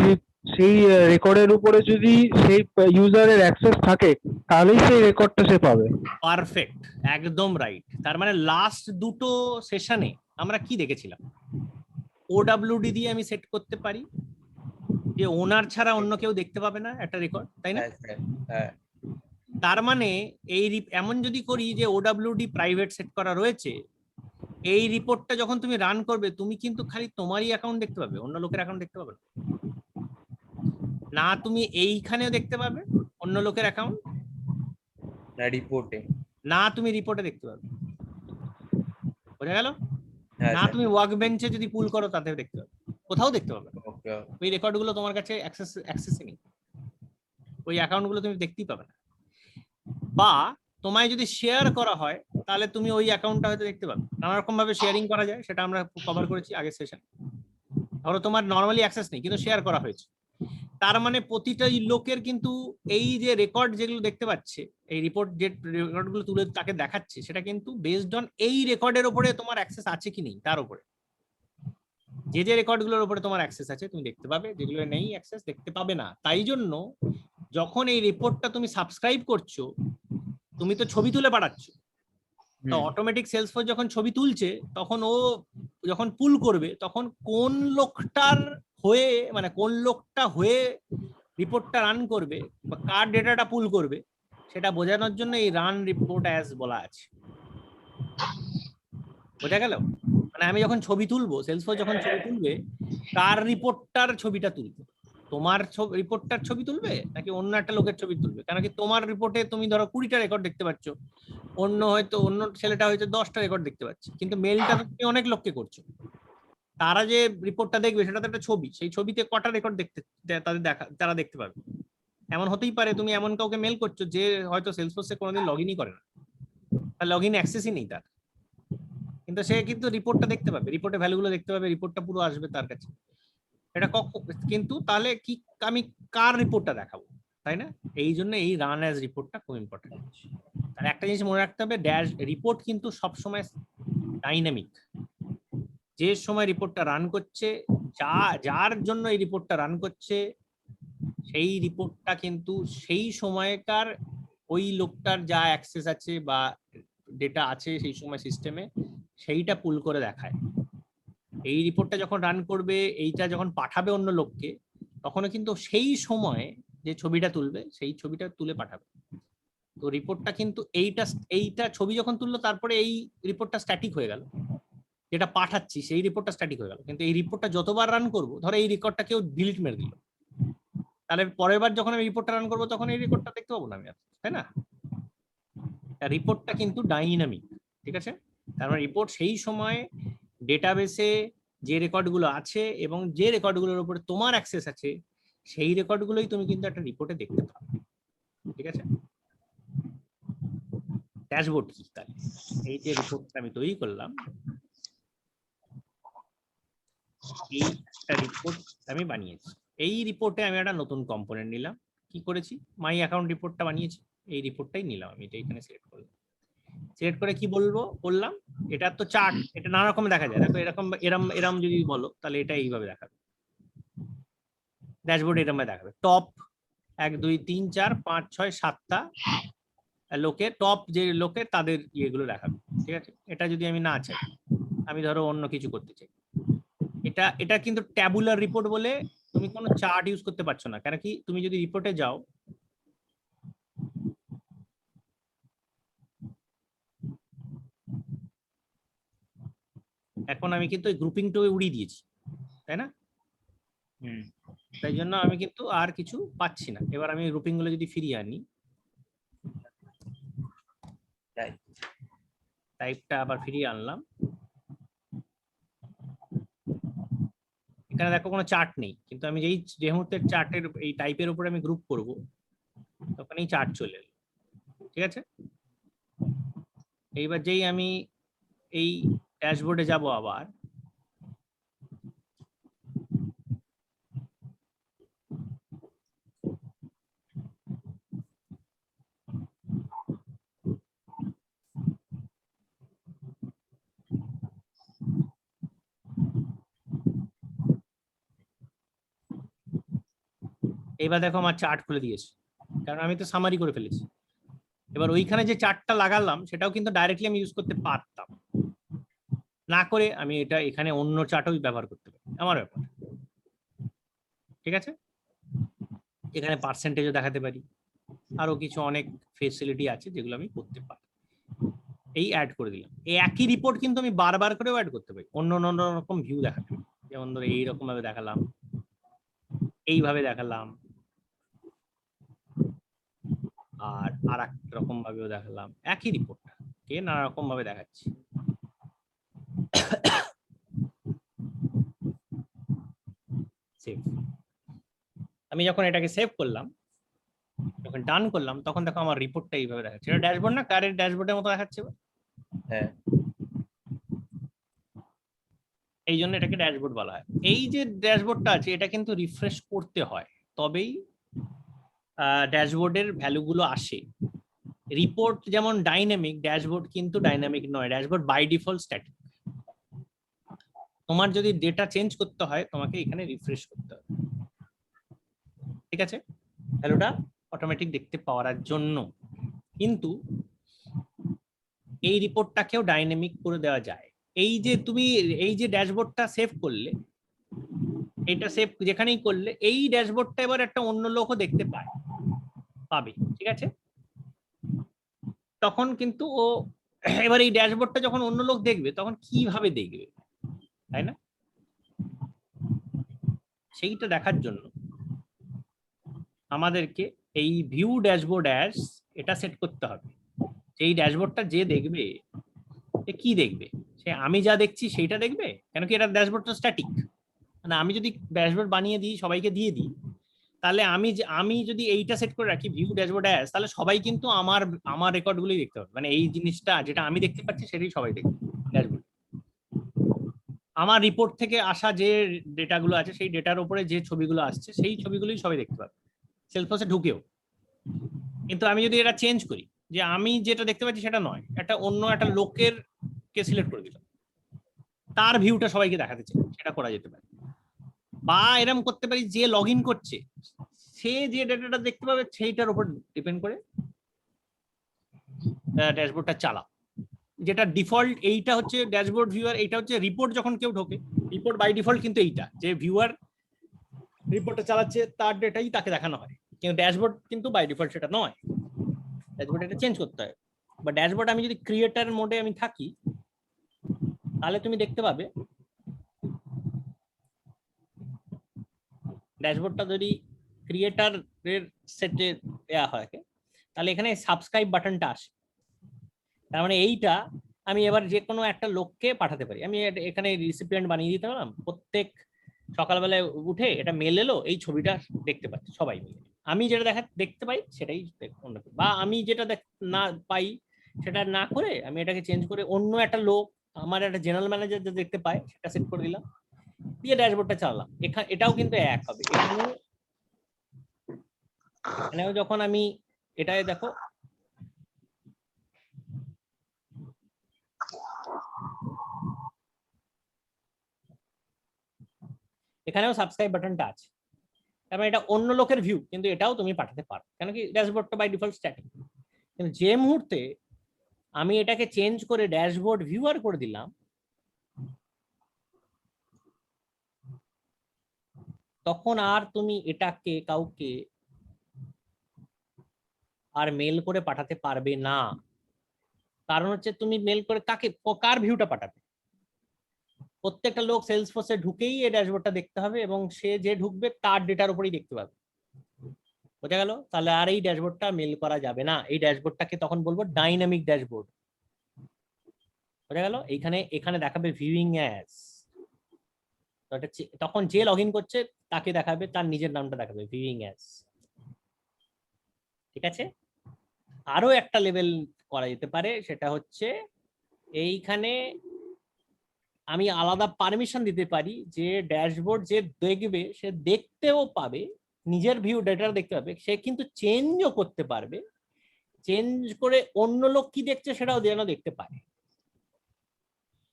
S4: সেই রেকর্ডের উপরে যদি সেই ইউজারের অ্যাক্সেস থাকে তাহলেই সেই রেকর্ডটা সে পাবে।
S1: পারফেক্ট, একদম রাইট। তার মানে লাস্ট দুটো সেশনে আমরা কি দেখেছিলাম, ওডব্লিউডি দিয়ে আমি সেট করতে পারি যে ওনার ছাড়া অন্য কেউ দেখতে পাবে না একটা রেকর্ড, তাই না?
S3: হ্যাঁ স্যার, হ্যাঁ।
S1: তার মানে এমন যদি করি যে ওডব্লিউডি প্রাইভেট সেট করা রয়েছে, এই রিপোর্টটা যখন তুমি রান করবে তুমি কিন্তু খালি তোমারই অ্যাকাউন্ট দেখতে পাবে, অন্য লোকের অ্যাকাউন্ট দেখতে পাবে না। তুমি এইখানেও দেখতে পাবে অন্য লোকের অ্যাকাউন্ট,
S3: না রিপোর্টে।
S1: না তুমি রিপোর্টে দেখতে পাবে, বোঝা গেল?
S3: হ্যাঁ
S1: না
S3: স্যার।
S1: তুমি ওয়ার্ক বেঞ্চে যদি পুল করো তাতেও দেখতে পাবে, কোথাও দেখতে পাবে না।
S3: ওকে।
S1: ওই রেকর্ডগুলো তোমার কাছে অ্যাক্সেসই নেই, ওই অ্যাকাউন্টগুলো তুমি দেখতেই পাবে না। বা তোমায় যদি শেয়ার করা হয় তাহলে তুমি ওই অ্যাকাউন্টটা হয়তো দেখতে পাবে। নানা রকম ভাবে শেয়ারিং করা যায়, সেটা আমরা কভার করেছি আগের সেশন। ধরো তোমার নরমালি অ্যাক্সেস নেই কিন্তু শেয়ার করা হয়েছে, তার মানে প্রতিটা লোকের কিন্তু এই যে রেকর্ড যেগুলো দেখতে পাচ্ছে, এই রিপোর্ট যে রেকর্ডগুলো তুলে তাকে দেখাচ্ছে, সেটা কিন্তু বেসড অন এই রেকর্ডের উপরে তোমার অ্যাক্সেস আছে কি নেই তার উপরে। যে রেকর্ডগুলোর উপরে তোমার অ্যাক্সেস আছে তুমি দেখতে পাবে, যেগুলো নেই অ্যাক্সেস দেখতে পাবে না। তাই জন্য যখন এই রিপোর্টটা তুমি সাবস্ক্রাইব করছো, তুমি তো ছবি তুলে পাঠাচ্ছ, তো অটোমেটিক সেলসফোর্স যখন ছবি তুলছে তখন ও যখন পুল করবে তখন কোন লোকটার হয়ে, মানে কোন লোকটা হয়ে রিপোর্টটা রান করবে বা কার ডেটাটা পুল করবে সেটা বোঝানোর জন্য এই রান রিপোর্ট অ্যাজ বলা আছে। বোঝা গেল? মানে আমি যখন ছবি তুলবো, সেলসফোর্স যখন ছবি তুলবে, কার রিপোর্টটার ছবিটা তুলবে, তোমার রিপোর্টটার ছবি তুলবে নাকি অন্য একটা লোকের ছবি তুলবে? কারণ কি তোমার রিপোর্টে তুমি ধরো 20টা রেকর্ড দেখতে পাচ্ছ, অন্য ছেলেটা হয়তো 10টা রেকর্ড দেখতে পাচ্ছে, কিন্তু মেলটা তো তুমি অনেক লোককে করছো। তারা যে রিপোর্টটা দেখবে সেটা তো একটা ছবি, সেই ছবিতে কটা রেকর্ড দেখতে তারা দেখতে পাবে, এমন হতেই পারে তুমি এমন কাউকে মেল করছো যে হয়তো সেলসফোর্সে কোনোদিন লগ ইনই করে না, তার লগ ইন অ্যাক্সেসই নেই তার, কিন্তু সে কিন্তু রিপোর্টটা দেখতে পাবে, রিপোর্টের ভ্যালুগুলো দেখতে পাবে, রিপোর্টটা পুরো আসবে তার কাছে। এটা কিন্তু তাহলে কি আমি কার রিপোর্টটা দেখাবো, তাই না? এই জন্য এই রান অ্যাজ রিপোর্টটা খুব ইম্পর্টেন্ট। আর একটা জিনিস মনে রাখতে হবে, ড্যাশ রিপোর্ট কিন্তু সবসময় ডাইনামিক। যে সময় রিপোর্টটা রান করছে, যার জন্য এই রিপোর্টটা রান করছে, সেই রিপোর্টটা কিন্তু সেই সময়কার ওই লোকটার যা অ্যাক্সেস আছে বা ডেটা আছে সেই সময় সিস্টেমে, সেইটা পুল করে দেখায়। এই রিপোর্টটা যখন রান করবে, এইটা যখন পাঠাবে অন্য লোককে, তখনও কিন্তু সেই সময় যে ছবিটা তুলবে সেই ছবিটা তুলে পাঠাবে। তো রিপোর্টটা কিন্তু এইটা ছবি যখন তুললো তারপরে এই রিপোর্টটা স্ট্যাটিক হয়ে গেল, যেটা পাঠাচ্ছি সেই রিপোর্টটা স্ট্যাটিক হয়ে গেল, কিন্তু এই রিপোর্টটা যতবার রান করবো, ধরো এই রেকর্ডটা কেউ ডিলিট মেরে দিল, তাহলে পরের বার যখন আমি রিপোর্টটা রান করবো তখন এই রেকর্ডটা দেখতে পাবো না আমি আর, তাই না? রিপোর্টটা কিন্তু ডাইনামিক, ঠিক আছে? তার মানে রিপোর্ট সেই সময় ডেটাবেসে যে রেকর্ডগুলো আছে এবং যে রেকর্ডগুলোর উপরে তোমার অ্যাক্সেস আছে, সেই রেকর্ডগুলোই তুমি কিন্তু একটা রিপোর্টে দেখতে পাবে, ঠিক আছে? ড্যাশবোর্ড কি তাহলে? এই যে রিপোর্টটা আমি তৈরি করলাম, এই একটা রিপোর্ট আমি বানিয়েছি। এই রিপোর্টে আমি একটা নতুন কম্পোনেন্ট নিলাম, কি করেছি, মাই অ্যাকাউন্ট রিপোর্টটা বানিয়েছি, এই রিপোর্টটাই নিলাম আমি, এটা এখানে সিলেক্ট করলাম। সিলেক্ট করে কি বললাম, এটা তো চার্ট, এটা নানা রকম দেখা যায়, দেখো এরকম এরম এরম যদি বলো তাহলে এটা এইভাবে দেখাবে, ড্যাশবোর্ড এরকম দেখাবে। টপ 1 2 3 4 5 6 7টা লোকের, টপ যে লোকের তাদের ইয়েগুলো দেখাবে, ঠিক আছে? এটা যদি আমি না চাই, আমি ধরো অন্য কিছু করতে চাই, এটা কিন্তু ট্যাবুলার রিপোর্ট বলে তুমি কোনো চার্ট ইউজ করতে পারছো না, কারণ কি তুমি যদি রিপোর্টে যাও, এখন আমি কিন্তু ওই গ্রুপিংটা উড়িয়ে দিয়েছি, তাই না? তাই জন্য আমি কিন্তু আর কিছু পাচ্ছি না। এবার আমি গ্রুপিং গুলো যদি ফিরিয়ে আনি, টাইপটা আবার ফিরিয়ে আনলাম, এখানে দেখো কোনো চার্ট নেই, কিন্তু আমি যে মুহূর্তে চার্টের এই টাইপের উপরে আমি গ্রুপ করব, তখন এই চার্ট চলে এলো, ঠিক আছে? এইবার যেই আমি এই ড্যাশবোর্ডে যাব আবার, এবার দেখো আমার চার্ট খুলে দিয়েছে, কারণ আমি তো সামারি করে ফেলেছি। এবার ওইখানে যে চার্টটা লাগালাম সেটাও কিন্তু ডাইরেক্টলি আমি ইউজ করতে পারতাম, না করে আমি এটা এখানে অন্য চার্টও ব্যবহার করতে পারি, আমার ব্যাপার, ঠিক আছে? এখানে পার্সেন্টেজও দেখাতে পারি, আরো কিছু অনেক ফেসিলিটি আছে যেগুলো আমি করতে পারি। এই অ্যাড করে দিলাম, এই একই রিপোর্ট কিন্তু আমি বারবার করেও অ্যাড করতে পারি, অন্য অন্য রকম ভিউ দেখাতে পারি, যেমন ধরো এইরকম ভাবে দেখালাম, এইভাবে দেখালাম, আর এক রকম ভাবেও দেখালাম, একই রিপোর্টটা কে নানা রকম ভাবে দেখাচ্ছি। সেভ, আমি যখন এটাকে সেভ করলাম, যখন ডান করলাম, তখন দেখো আমার রিপোর্টটা এইভাবে দেখাচ্ছে। এটা ড্যাশবোর্ড না, কারের ড্যাশবোর্ডের মতো দেখাচ্ছে,
S3: হ্যাঁ,
S1: এই জন্য এটাকে ড্যাশবোর্ড বলা হয়। এই যে ড্যাশবোর্ডটা আছে এটা কিন্তু রিফ্রেশ করতে হয়, তবেই ড্যাশবোর্ডের ভ্যালুগুলো আসে। রিপোর্ট যেমন ডাইনামিক, ড্যাশবোর্ড কিন্তু ডাইনামিক নয়, ড্যাশবোর্ড বাই ডিফল্ট স্ট্যাটিক। তোমার যদি ডেটা চেঞ্জ করতে হয় তোমাকে এখানে রিফ্রেশ করতে হবে, ঠিক আছে, ভ্যালুটা অটোমেটিক দেখতে পাওয়ার জন্য। কিন্তু এই রিপোর্টটাকেও ডাইনামিক করে দেওয়া যায়। এই যে তুমি এই যে ড্যাশবোর্ডটা সেভ করলে, এটা সেভ যেখানেই করলে, এই ড্যাশবোর্ডটা এবার একটা অন্য লোকও দেখতে পাবে, ঠিক আছে? তখন কিন্তু ও এবার এই ড্যাশবোর্ডটা যখন অন্য লোক দেখবে তখন কিভাবে দেখবে, তাই না? সেইটা দেখার জন্য আমাদেরকে এই ভিউ ড্যাশবোর্ড অ্যাজ এটা সেট করতে হবে। এই ড্যাশবোর্ডটা যে দেখবে সে কি দেখবে, সে আমি যা দেখছি সেইটা দেখবে, কেন কি এটা ড্যাশবোর্ডটা স্ট্যাটিক। মানে আমি যদি ড্যাশবোর্ড বানিয়ে দিই, সবাইকে দিয়ে দিই, তাহলে আমি যদি এইটা সেট করে রাখি ভিউ ড্যাশবোর্ড অ্যাজ, তাহলে সবাই কিন্তু আমার রেকর্ডগুলোই দেখতে পাবে, মানে এই জিনিসটা যেটা আমি দেখতে পাচ্ছি সেটাই সবাই দেখবে ড্যাশবোর্ড। আমার রিপোর্ট থেকে আসা যে ডেটাগুলো আছে সেই ডেটার উপরে যে ছবিগুলো আসছে সেই ছবিগুলোই সবাই দেখতে পাবে সেলসফোর্সে ঢুকেও। কিন্তু আমি যদি এটা চেঞ্জ করি যে আমি যেটা দেখতে পাচ্ছি সেটা নয়, অন্য একটা লোকের কে সিলেক্ট করে দিলাম, তার ভিউটা সবাইকে দেখাতে চাই, সেটা করা যেতে পারে। বা এরকম করতে পারি যে লগ ইন করছে সে যে ডেটাটা দেখতে পাবে সেইটার উপর ডিপেন্ড করে ড্যাশবোর্ডটা চালা। যেটা ডিফল্ট এইটা হচ্ছে ড্যাশবোর্ড ভিউয়ার, এইটা হচ্ছে রিপোর্ট যখন কেউ ঢোকে, রিপোর্ট বাই ডিফল্ট কিন্তু এইটা, যে ভিউয়ার রিপোর্টটা চালাচ্ছে তার ডেটাই তাকে দেখানো হয়, কিন্তু ড্যাশবোর্ড কিন্তু বাই ডিফল্ট সেটা নয়, ড্যাশবোর্ড এটা চেঞ্জ করতে হয়। বা ড্যাশবোর্ড আমি যদি ক্রিয়েটার মোডে আমি থাকি তাহলে তুমি দেখতে পাবে ড্যাশবোর্ডটা যদি ক্রিয়েটারের সেটে দেওয়া হয় তাহলে এখানে সাবস্ক্রাইব বাটনটা আসে। তার মানে এইটা আমি এবার যে কোনো একটা লোককে পাঠাতে পারি, আমি এখানে রিসিপিয়েন্ট বানিয়ে দিতে পারলাম, প্রত্যেক সকালবেলায় উঠে এটা মেল এলো, এই ছবিটা দেখতে পাচ্ছি সবাই মিলে, আমি যেটা দেখতে পাই সেটাই অন্য, বা আমি যেটা না পাই সেটা না করে আমি এটাকে চেঞ্জ করে অন্য একটা লোক, আমার একটা জেনারেল ম্যানেজার যা দেখতে পায় সেটা সেট করে দিলাম, দিয়ে ড্যাশবোর্ডটা চালালাম। এটাও কিন্তু এক হবে। এখানেও যখন আমি এটাই দেখো এখানেও সাবস্ক্রাইব বাটনটা আছে, তারপরে এটা অন্য লোকের ভিউ, কিন্তু এটাও তুমি পাঠাতে পারো, কেন কি ড্যাশবোর্ডটা বাই ডিফল্ট স্ট্যাটিক। কিন্তু যে মুহূর্তে আমি এটাকে চেঞ্জ করে ড্যাশবোর্ড ভিউয়ার করে দিলাম, তখন আর তুমি এটাকে কাউকে আর মেল করে পাঠাতে পারবে না। কারণ হচ্ছে তুমি মেল করে কার ভিউটা পাঠাবে, প্রত্যেকটা লোক সেলসফোর্সে ঢুকেই এই ড্যাশবোর্ডটা দেখতে হবে এবং সে যে ঢুকবে তার ডেটার উপরেই দেখতে পাবে। বোঝা গেল? তাহলে আর এই ড্যাশবোর্ডটা মেল করা যাবে না, এই ড্যাশবোর্ডটাকে তখন বলবো ডাইনামিক ড্যাশবোর্ড। বোঝা গেল? এখানে দেখাবে ভিউইং অ্যাজ, তখন যে লগ ইন করছে তাকে দেখাবে, তার নিজের নামটা দেখাবে ভিউইং অ্যাজ। ঠিক আছে? আরো একটা লেভেল করা যেতে পারে, সেটা হচ্ছে এইখানে আমি আলাদা পারমিশন দিতে পারি যে ড্যাশবোর্ড যে দেখবে সে দেখতেও পাবে, নিজের ভিউ ডেটা দেখতে পাবে, সে কিন্তু চেঞ্জও করতে পারবে, চেঞ্জ করে অন্য লোক কি দেখছে সেটাও যেন দেখতে পারে।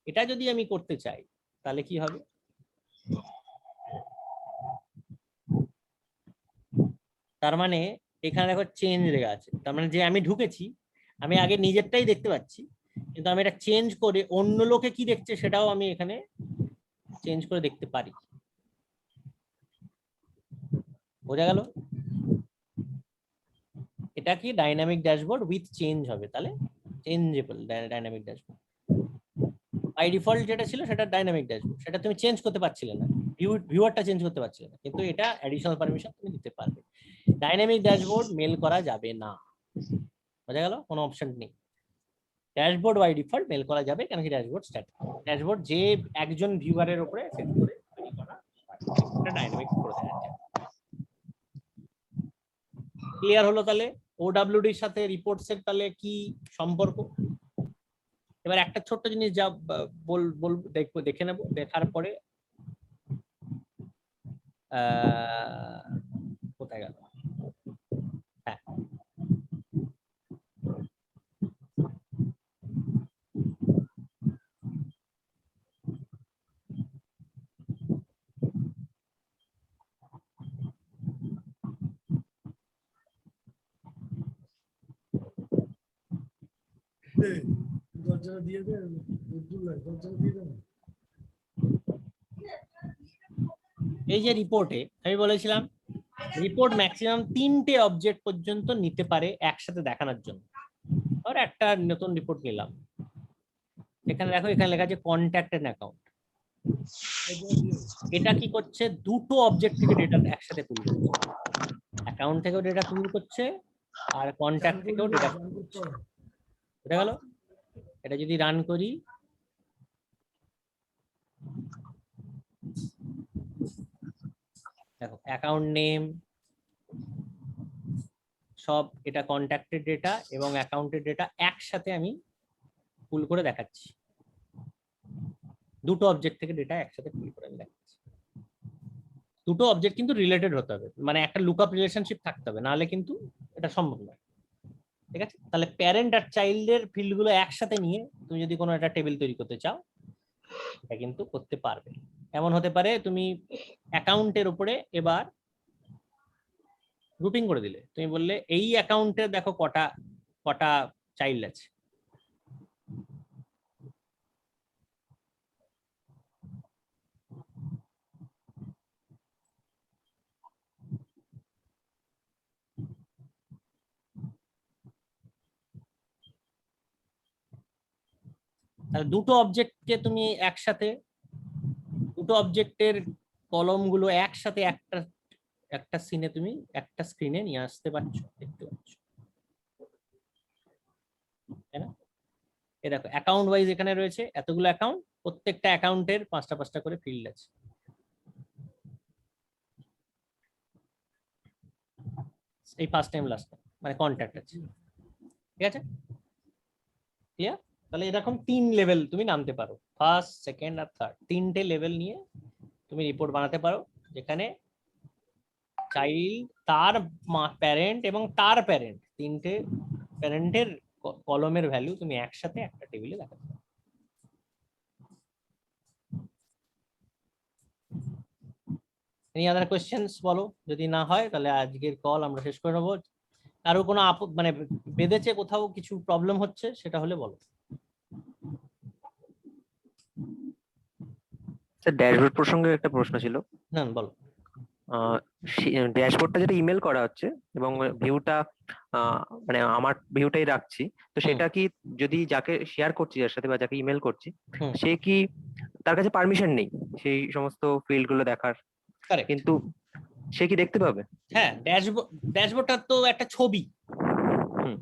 S1: এটা যদি আমি করতে চাই তাহলে কি হবে, তার মানে এখানে দেখো চেঞ্জ লেখা আছে, তার মানে যে আমি ঢুকেছি আমি আগে নিজেরটাই দেখতে পাচ্ছি, কিন্তু আমি এটা চেঞ্জ করে অন্য লোকে কি দেখছে সেটাও আমি এখানে চেঞ্জ করে দেখতে পারি। বোঝা গেল? এটা কি ডাইনামিক ড্যাশবোর্ড উইথ চেঞ্জ হবে, তাহলে changeable dynamic dashboard. By default যেটা ছিল সেটা ডাইনামিক ড্যাশবোর্ড, সেটা তুমি চেঞ্জ করতে পারছিলে না, ভিউয়ারটা চেঞ্জ করতে পারছিলে না, কিন্তু এটা অ্যাডিশনাল পারমিশন তুমি দিতে পারবে। ডাইনামিক ড্যাশবোর্ড মেল করা যাবে না। বোঝা গেল? কোনো অপশন নেই। ড্যাশবোর্ড বাই ডিফল্ট মেল করা যাবে, কেন কি ড্যাশবোর্ড স্ট্যাটিক, ড্যাশবোর্ড যে একজন ভিউয়ারের উপরে সেট করে তৈরি করা, এটা ডাইনামিক করে দেওয়া যায়। ক্লিয়ার হলো? তাহলে ওডব্লিউডির সাথে রিপোর্টসের তাহলে কি সম্পর্ক? এবার একটা ছোট্ট জিনিস যা দেখবো, দেখে নেবো, দেখার পরে কোথায় গেল, হ্যাঁ এই যে রিপোর্টে আমি বলেছিলাম রিপোর্ট ম্যাক্সিমাম 3টে অবজেক্ট পর্যন্ত নিতে পারে একসাথে দেখানোর জন্য। আর একটা নতুন রিপোর্ট নিলাম, এখানে দেখো এখানে লেখা আছে কন্ট্যাক্ট এন্ড অ্যাকাউন্ট। এটা কি করছে, দুটো অবজেক্ট থেকে ডেটা একসাথে পুল করছে, অ্যাকাউন্ট থেকেও ডেটা পুল করছে আর কন্ট্যাক্ট থেকেও ডেটা পুল করছে। বুঝা গেল? এটা যদি রান করি, দেখো অ্যাকাউন্ট নেম, সব এটা কন্ট্যাক্টের ডেটা এবং অ্যাকাউন্টের ডেটা একসাথে আমি পুল করে দেখাচ্ছি, দুটো অবজেক্ট থেকে ডেটা একসাথে পুল করে আমি দেখাচ্ছি। দুটো অবজেক্ট কিন্তু রিলেটেড হতে হবে, মানে একটা লুকআপ রিলেশনশিপ থাকতে হবে, নাহলে কিন্তু এটা সম্ভব নয়। ঠিক আছে, তাহলে প্যারেন্ট আর চাইল্ডের ফিল্ডগুলো একসাথে নিয়ে তুমি যদি কোনো একটা টেবিল তৈরি করতে চাও, এটা কিন্তু করতে পারবে। এমন হতে পারে তুমি অ্যাকাউন্টের উপরে এবার গ্রুপিং করে দিলে, তুমি বললে এই অ্যাকাউন্টে দেখো কটা কটা চাইল্ড আছে, তাহলে দুটো অবজেক্টকে তুমি একসাথে, দুটো অবজেক্টের কলমগুলো একসাথে একটা একটা সিনে তুমি একটা স্ক্রিনে নিয়ে আসতে পারছো, দেখতে পাচ্ছ, তাই না? এ দেখো অ্যাকাউন্ট ওয়াইজ এখানে রয়েছে এতগুলো অ্যাকাউন্ট, প্রত্যেকটা অ্যাকাউন্টের পাঁচটা পাঁচটা করে ফিল্ড আছে। এই ফার্স্ট টাইম লাস্ট টাইম মানে কন্ট্যাক্ট আছে। ঠিক আছে, ক্লিয়ার? তাহলে এরকম 3 লেভেল তুমি নামতে পারো, ফার্স্ট, সেকেন্ড আর থার্ড, 3টে লেভেল নিয়ে তুমি রিপোর্ট বানাতে পারো, যেখানে চাইল্ড, তার প্যারেন্ট এবং তার প্যারেন্ট, 3টে প্যারেন্টের কলমের ভ্যালু তুমি একসাথে একটা টেবিলে দেখাতে পারো। এনি আদার কোয়েশ্চেন্স বলো, যদি না হয় তাহলে আজকের কল আমরা শেষ করে নেবো। কারো কোনো মানে বেঁধেছে কোথাও কিছু প্রবলেম হচ্ছে সেটা হলে বলো।
S5: স্যার ড্যাশবোর্ড প্রসঙ্গে একটা প্রশ্ন ছিল।
S1: না বলো।
S5: ড্যাশবোর্ডটা যেটা ইমেল করা হচ্ছে এবং ভিউটা মানে আমার ভিউটাই রাখছি, তো সেটা কি যদি যাকে শেয়ার করছি, যার সাথে বা যাকে ইমেল করছি,
S1: হুম।
S5: সে কি, তার কাছে পারমিশন নেই সেই সমস্ত ফিল্ড গুলো দেখার,
S1: কারেক্ট।
S5: কিন্তু সে কি দেখতে পাবে?
S1: হ্যাঁ, ড্যাশবোর্ডটা তো একটা ছবি,
S5: হুম।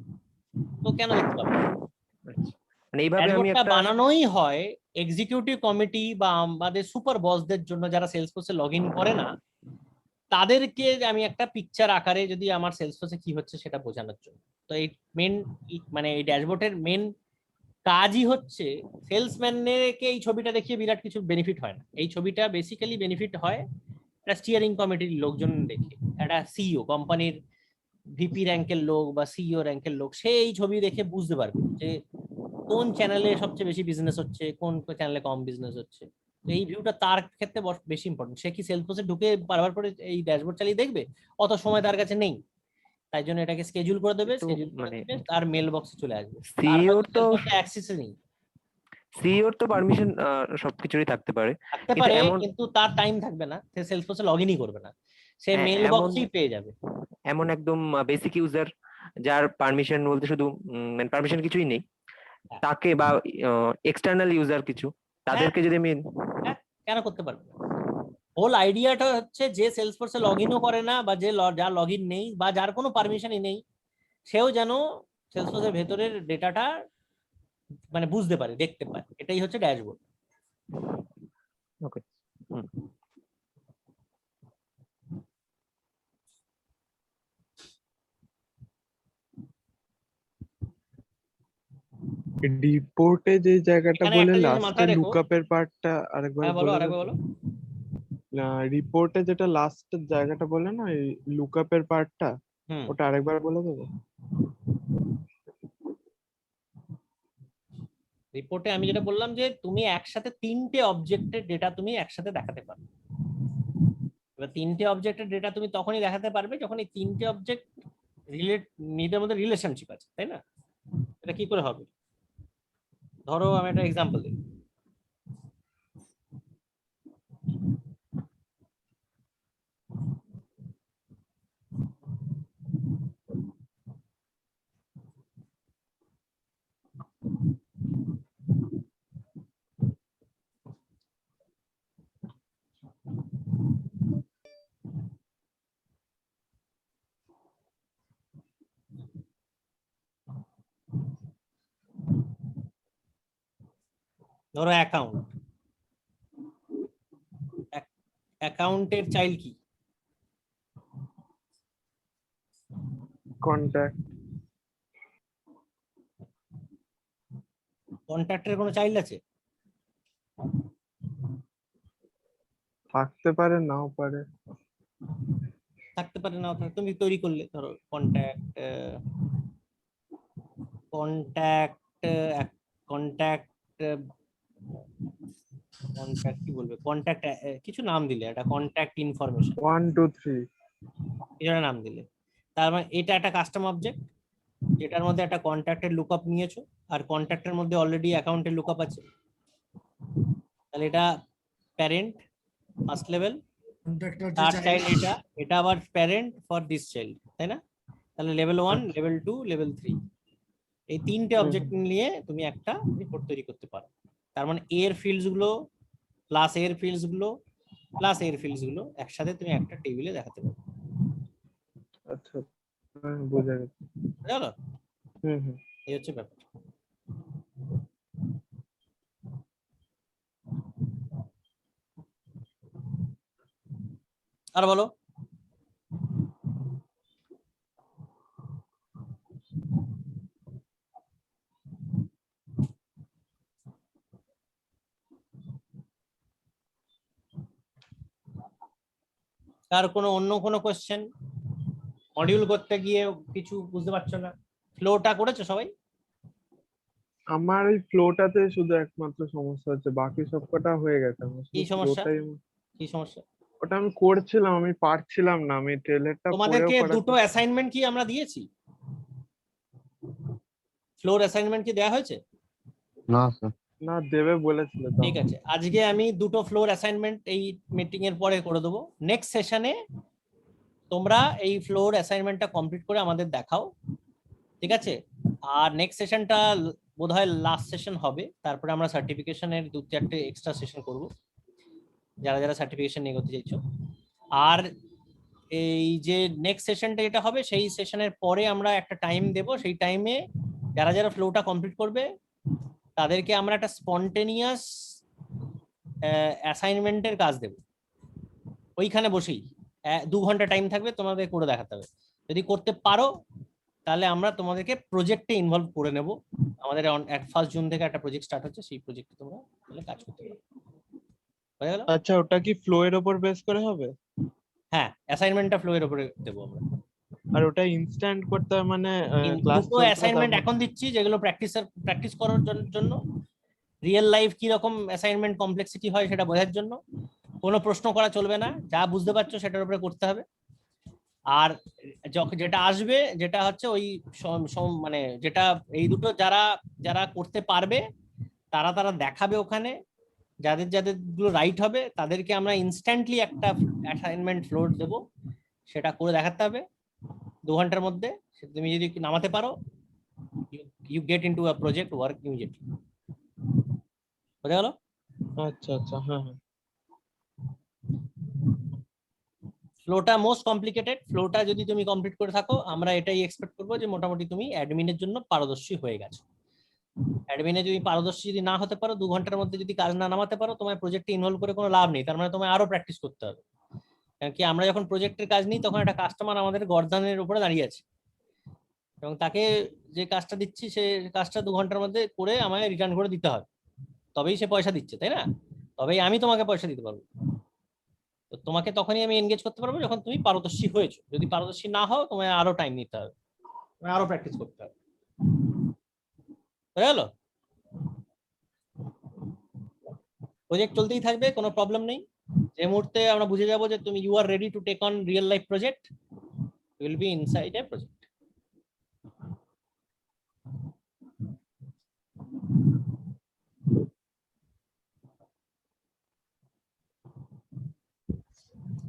S1: তো কেন দেখতে পাবে?
S5: আচ্ছা, মানে এইভাবে আমি
S1: ড্যাশবোর্ডটা
S5: একটা
S1: বানানোই হয় এক্সিকিউটিভ কমিটি বা আমাদের সুপার বসদের জন্য, যারা সেলসফোর্সে লগ ইন করে না, তাদেরকে আমি একটা পিকচার আকারে যদি আমার সেলসফোর্সে কি হচ্ছে সেটা বোঝানোর জন্য। তো এই মেন মানে এই ড্যাশবোর্ডের মেন কাজই হচ্ছে সেলসম্যানকে এই ছবিটা দেখিয়ে বিরাট কিছু বেনিফিট হয় না। এই ছবিটা বেসিক্যালি বেনিফিট হয় একটা স্টিয়ারিং কমিটির লোকজন দেখে, একটা সিইও, কোম্পানির ভিপি র্যাঙ্কের লোক বা সিইও র্যাঙ্কের লোক, সে এই ছবি দেখে বুঝতে পারবে যে কোন চ্যানেলে সবচেয়ে বেশি বিজনেস হচ্ছে, কোন চ্যানেলে কম বিজনেস হচ্ছে। তো এই ভিউটা তার ক্ষেত্রে বেশি ইম্পর্টেন্ট। সে কি সেলসফোর্সে ঢুকে বারবার করে এই ড্যাশবোর্ড চালিয়ে দেখবে? অত সময় তার কাছে নেই। তাই জন্য এটাকে স্কেজুল করে দেবে,
S5: তো
S1: স্কেজুল করে
S5: মানে
S1: দেবে, তার মেল বক্সে চলে আসবে।
S5: সিইওর তো
S1: অ্যাক্সেস নেই,
S5: সিইওর তো পারমিশন সবকিছুরই থাকতে পারে,
S1: থাকতে
S5: কিন্তু
S1: পারে,
S5: এমন
S1: কিন্তু তার টাইম থাকবে না, সে সেলসফোর্সে লগ ইনই করবে না, সে মেল
S5: এমন
S1: বক্সেই পেয়ে যাবে।
S5: এমন একদম বেসিক ইউজার যার পারমিশন বলতে শুধু মানে পারমিশন কিছুই নেই,
S1: হ্যাঁ।
S5: তাকে বা এক্সটার্নাল ইউজার কিছু, তাদেরকে যদি আমি
S1: হ্যাঁ, কেন করতে পারবে না? হোল আইডিয়াটা হচ্ছে যে সেলসফোর্সে লগ ইনও করে না, বা যে যার লগ ইন নেই বা যার কোনো পারমিশনই নেই, সেও যেন সেলসফোর্সের ভেতরের ডেটাটা মানে বুঝতে পারে, দেখতে পারে। এটাই হচ্ছে ড্যাশবোর্ড।
S5: ওকে।
S2: রিপোর্টে যে জায়গাটা
S1: এখানে
S2: বলে
S1: একটা জিনিস
S2: লাস্টে
S1: মাথায় রেখো।
S2: লুকআপের পার্টটা আরেকবার
S1: হ্যাঁ বলো,
S2: বলে
S1: আরেকবার
S2: দেবো।
S1: বলো।
S2: রিপোর্টে যেটা লাস্টের জায়গাটা বলে না, এই লুকআপের পার্টটা,
S1: হুম।
S2: ওটা আরেকবার বলে দেবো।
S1: রিপোর্টে আমি যেটা বললাম যে তুমি একসাথে 3টে অবজেক্টের ডেটা তুমি একসাথে দেখাতে পারো। এবার 3টে অবজেক্টের ডেটা তুমি তখনই দেখাতে পারবে যখন এই 3টে অবজেক্ট নিজেদের মধ্যে রিলেশনশিপ আছে, তাই না? এটা কি করে হবে? ধরো আমি একটা এক্সাম্পল দিই। ধরো অ্যাকাউন্ট, অ্যাকাউন্টের চাইল্ড কি?
S2: কন্ট্যাক্ট
S1: কন্ট্যাক্টের কোনো চাইল্ড আছে?
S2: থাকতে পারে নাও পারে।
S1: থাকতে পারে না, তুমি তৈরি করলে ধরো কন্ট্যাক্ট কন্ট্যাক্ট কন্ট্যাক্ট কন্ট্যাক্ট কি বলবে, কন্ট্যাক্ট কিছু নাম দিলে, একটা কন্ট্যাক্ট ইনফরমেশন
S2: 1 2 3
S1: এটা নাম দিলে, তার মানে এটা একটা কাস্টম অবজেক্ট যেটার মধ্যে একটা কন্ট্যাক্টের লুকআপ নিয়েছো, আর কন্ট্যাক্টের মধ্যে অলরেডি অ্যাকাউন্টের লুকআপ আছে, তাহলে এটা প্যারেন্ট ফার্স্ট লেভেল, তার চাইল্ড এটা, এটা আবার প্যারেন্ট ফর দিস চাইল্ড, তাই না? তাহলে লেভেল 1, লেভেল 2, লেভেল 3, এই তিনটে অবজেক্ট নিয়ে তুমি একটা রিপোর্ট তৈরি করতে পারো। তার মানে এর ফিল্ডস গুলো প্লাস এর ফিল্ডস গুলো প্লাস এর ফিল্ডস গুলো একসাথে তুমি একটা টেবিলে দেখাতে পারো।
S2: আচ্ছা বুঝা গেছে।
S1: বুঝা গেল?
S2: হুম
S1: এই হচ্ছে ব্যাপার। আর বলো। তার কোনো অন্য কোনো কোশ্চেন? মডিউল করতে গিয়ে কিছু বুঝতে পারছো না? ফ্লোটা করেছো সবাই?
S2: আমার এই ফ্লোটাতে শুধু একমাত্র সমস্যা হচ্ছে, বাকি সব কটা হয়ে গেছে। আমার
S1: কি
S2: শুধু
S1: সমস্যা?
S2: ফ্লোটাই,
S1: কি সমস্যা?
S2: ওটা আমি করছিলাম, আমি পারছিলাম না, আমি টেলেরটা
S1: তোমাদেরকে
S2: পরেও
S1: দুটো
S2: করাতে।
S1: অ্যাসাইনমেন্ট কি আমরা দিয়েছি? ফ্লোর অ্যাসাইনমেন্ট কি দেওয়া হয়েছে?
S6: না স্যার।
S2: না দেবে বলেছিল তো।
S1: ঠিক আছে, আজকে আমি দুটো ফ্লোর অ্যাসাইনমেন্ট এই মিটিং এর পরে করে দেবো। নেক্সট সেশনে তোমরা এই ফ্লোর অ্যাসাইনমেন্টটা কমপ্লিট করে আমাদের দেখাও, ঠিক আছে? আর নেক্সট সেশনটা বোধহয় লাস্ট সেশন হবে, তারপরে আমরা সার্টিফিকেশনের 2-4টে এক্সট্রা সেশন করব, যারা যারা সার্টিফিকেশন নিয়ে করতে চাইছো। আর এই যে নেক্সট সেশনটা যেটা হবে, সেই সেশনের পরে আমরা একটা টাইম দেব, সেই টাইমে যারা যারা ফ্লোটা কমপ্লিট করবে তাদেরকে আমরা একটা স্পন্টেনিয়াস অ্যাসাইনমেন্টের কাজ দেব ওইখানে বসেই। 2 ঘন্টা টাইম থাকবে, তোমাদের করে দেখাতে হবে। যদি করতে পারো তাহলে আমরা তোমাদেরকে প্রজেক্টে ইনভলভ করে নেব। আমাদের 1 জুন থেকে একটা প্রজেক্ট স্টার্ট হচ্ছে, সেই প্রজেক্টে তোমরা তাহলে কাজ করতে পারো। বুঝা গেল?
S2: আচ্ছা ওটা কি ফ্লো এর উপর বেস করে হবে?
S1: হ্যাঁ, অ্যাসাইনমেন্টটা ফ্লো এর উপরে দেবো আমরা।
S2: আর ওটা ইনস্ট্যান্ট করতে হবে মানে ক্লাস
S1: দুটো অ্যাসাইনমেন্ট এখন দিচ্ছি যেগুলো প্র্যাকটিস করার জন্য, রিয়েল লাইফ কি রকম অ্যাসাইনমেন্ট কমপ্লেক্সিটি হয় সেটা বোঝার জন্য। কোনো প্রশ্ন করা চলবে না, যা বুঝতে পারছো সেটার উপরে করতে হবে। আর যেটা আসবে, যেটা হচ্ছে ওই মানে যেটা এই দুটো যারা যারা করতে পারবে তারা তারা দেখাবে ওখানে, যাদের যাদের গুলো রাইট হবে তাদেরকে আমরা ইনস্ট্যান্টলি একটা অ্যাসাইনমেন্ট ফ্লোর দেবো, সেটা করে দেখাতে হবে 2 ঘন্টার মধ্যে। তুমি যদি নামাতে পারো, you get into a project work immediately. বুঝা গেল?
S2: আচ্ছা আচ্ছা হ্যাঁ হ্যাঁ।
S1: ফ্লোটা মোস্ট কমপ্লিকেটেড, ফ্লোটা যদি তুমি কমপ্লিট করে থাকো আমরা এটাই এক্সপেক্ট করবো যে মোটামুটি তুমি অ্যাডমিনের জন্য পারদর্শী হয়ে গেছো। অ্যাডমিনে যদি পারদর্শী যদি না হতে পারো, 2 ঘন্টার মধ্যে যদি কাজ না নামাতে পারো, তোমার প্রজেক্টে ইনভলভ করে কোনো লাভ নেই। তার মানে তোমায় আরো প্র্যাকটিস করতে হবে। কারণ কি আমরা যখন প্রজেক্টের কাজ নিই তখন একটা কাস্টমার আমাদের গর্দানের উপরে দাঁড়িয়ে আছে, এবং তাকে যে কাজটা দিচ্ছি সে কাজটা 2 ঘন্টার মধ্যে করে আমায় রিটার্ন করে দিতে হবে, তবেই সে পয়সা দিচ্ছে, তাই না? তবেই আমি তোমাকে পয়সা দিতে পারবো। তো তোমাকে তখনই আমি এনগেজ করতে পারবো যখন তুমি পারদর্শী হয়েছো। যদি পারদর্শী না হও, তোমায় আরো টাইম নিতে হবে, তোমায় আরো প্র্যাকটিস করতে হবে। হয়ে গেল? প্রজেক্ট চলতেই থাকবে, কোনো প্রবলেম নেই। যে মুহূর্তে আমরা বুঝে যাবো যে তুমি you are ready to take on real life project, will be inside a project.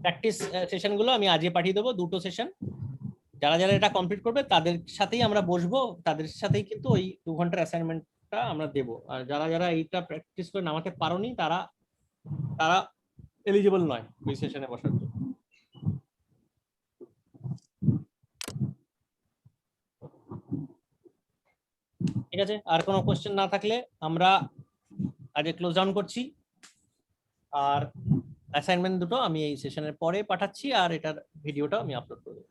S1: Practice সেশনগুলো আমি আজকে পাঠিয়ে দেবো, 2টো সেশন। যারা যারা এটা কমপ্লিট করবে তাদের সাথেই আমরা বসবো, তাদের সাথেই কিন্তু ওই 2 ঘন্টার অ্যাসাইনমেন্টটা আমরা দেবো। আর যারা যারা এইটা প্র্যাকটিস করে নামাতে পারোনি তারা তারা এলিজিবল নয় ওই সেশনে বসার জন্য। ঠিক আছে, আর কোনো কোশ্চেন না থাকলে আমরা আজকে ক্লোজ ডাউন করছি। আর অ্যাসাইনমেন্ট দুটো আমি এই সেশনের পরে পাঠাচ্ছি, আর এটার ভিডিওটা আমি আপলোড করে দেবো।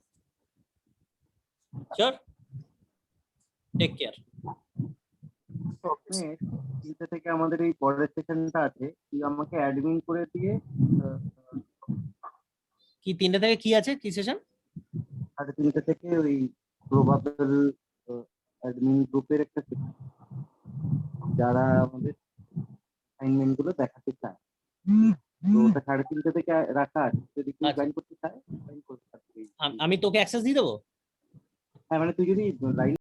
S1: Sure, take care.
S6: স্বপ্নের তিনটে থেকে আমাদের এই পরের সেশনটা আছে, তুই আমাকে অ্যাডমিন করে দিয়ে
S1: কি 3টে থেকে কি আছে, কি সেশন?
S6: 3:30 থেকে ওই প্রভাবের অ্যাডমিন গ্রুপের একটা session, যারা আমাদের অ্যাসাইনমেন্ট গুলো দেখাতে চায়, তো ওটা 3:30 থেকে রাখা আছে, যদি কেউ
S1: আচ্ছা।
S6: জয়েন করতে চায় জয়েন করতে পারবে।
S1: আমি তোকে অ্যাক্সেস দিয়ে দেবো?
S6: হ্যাঁ, মানে তুই যদি লাইন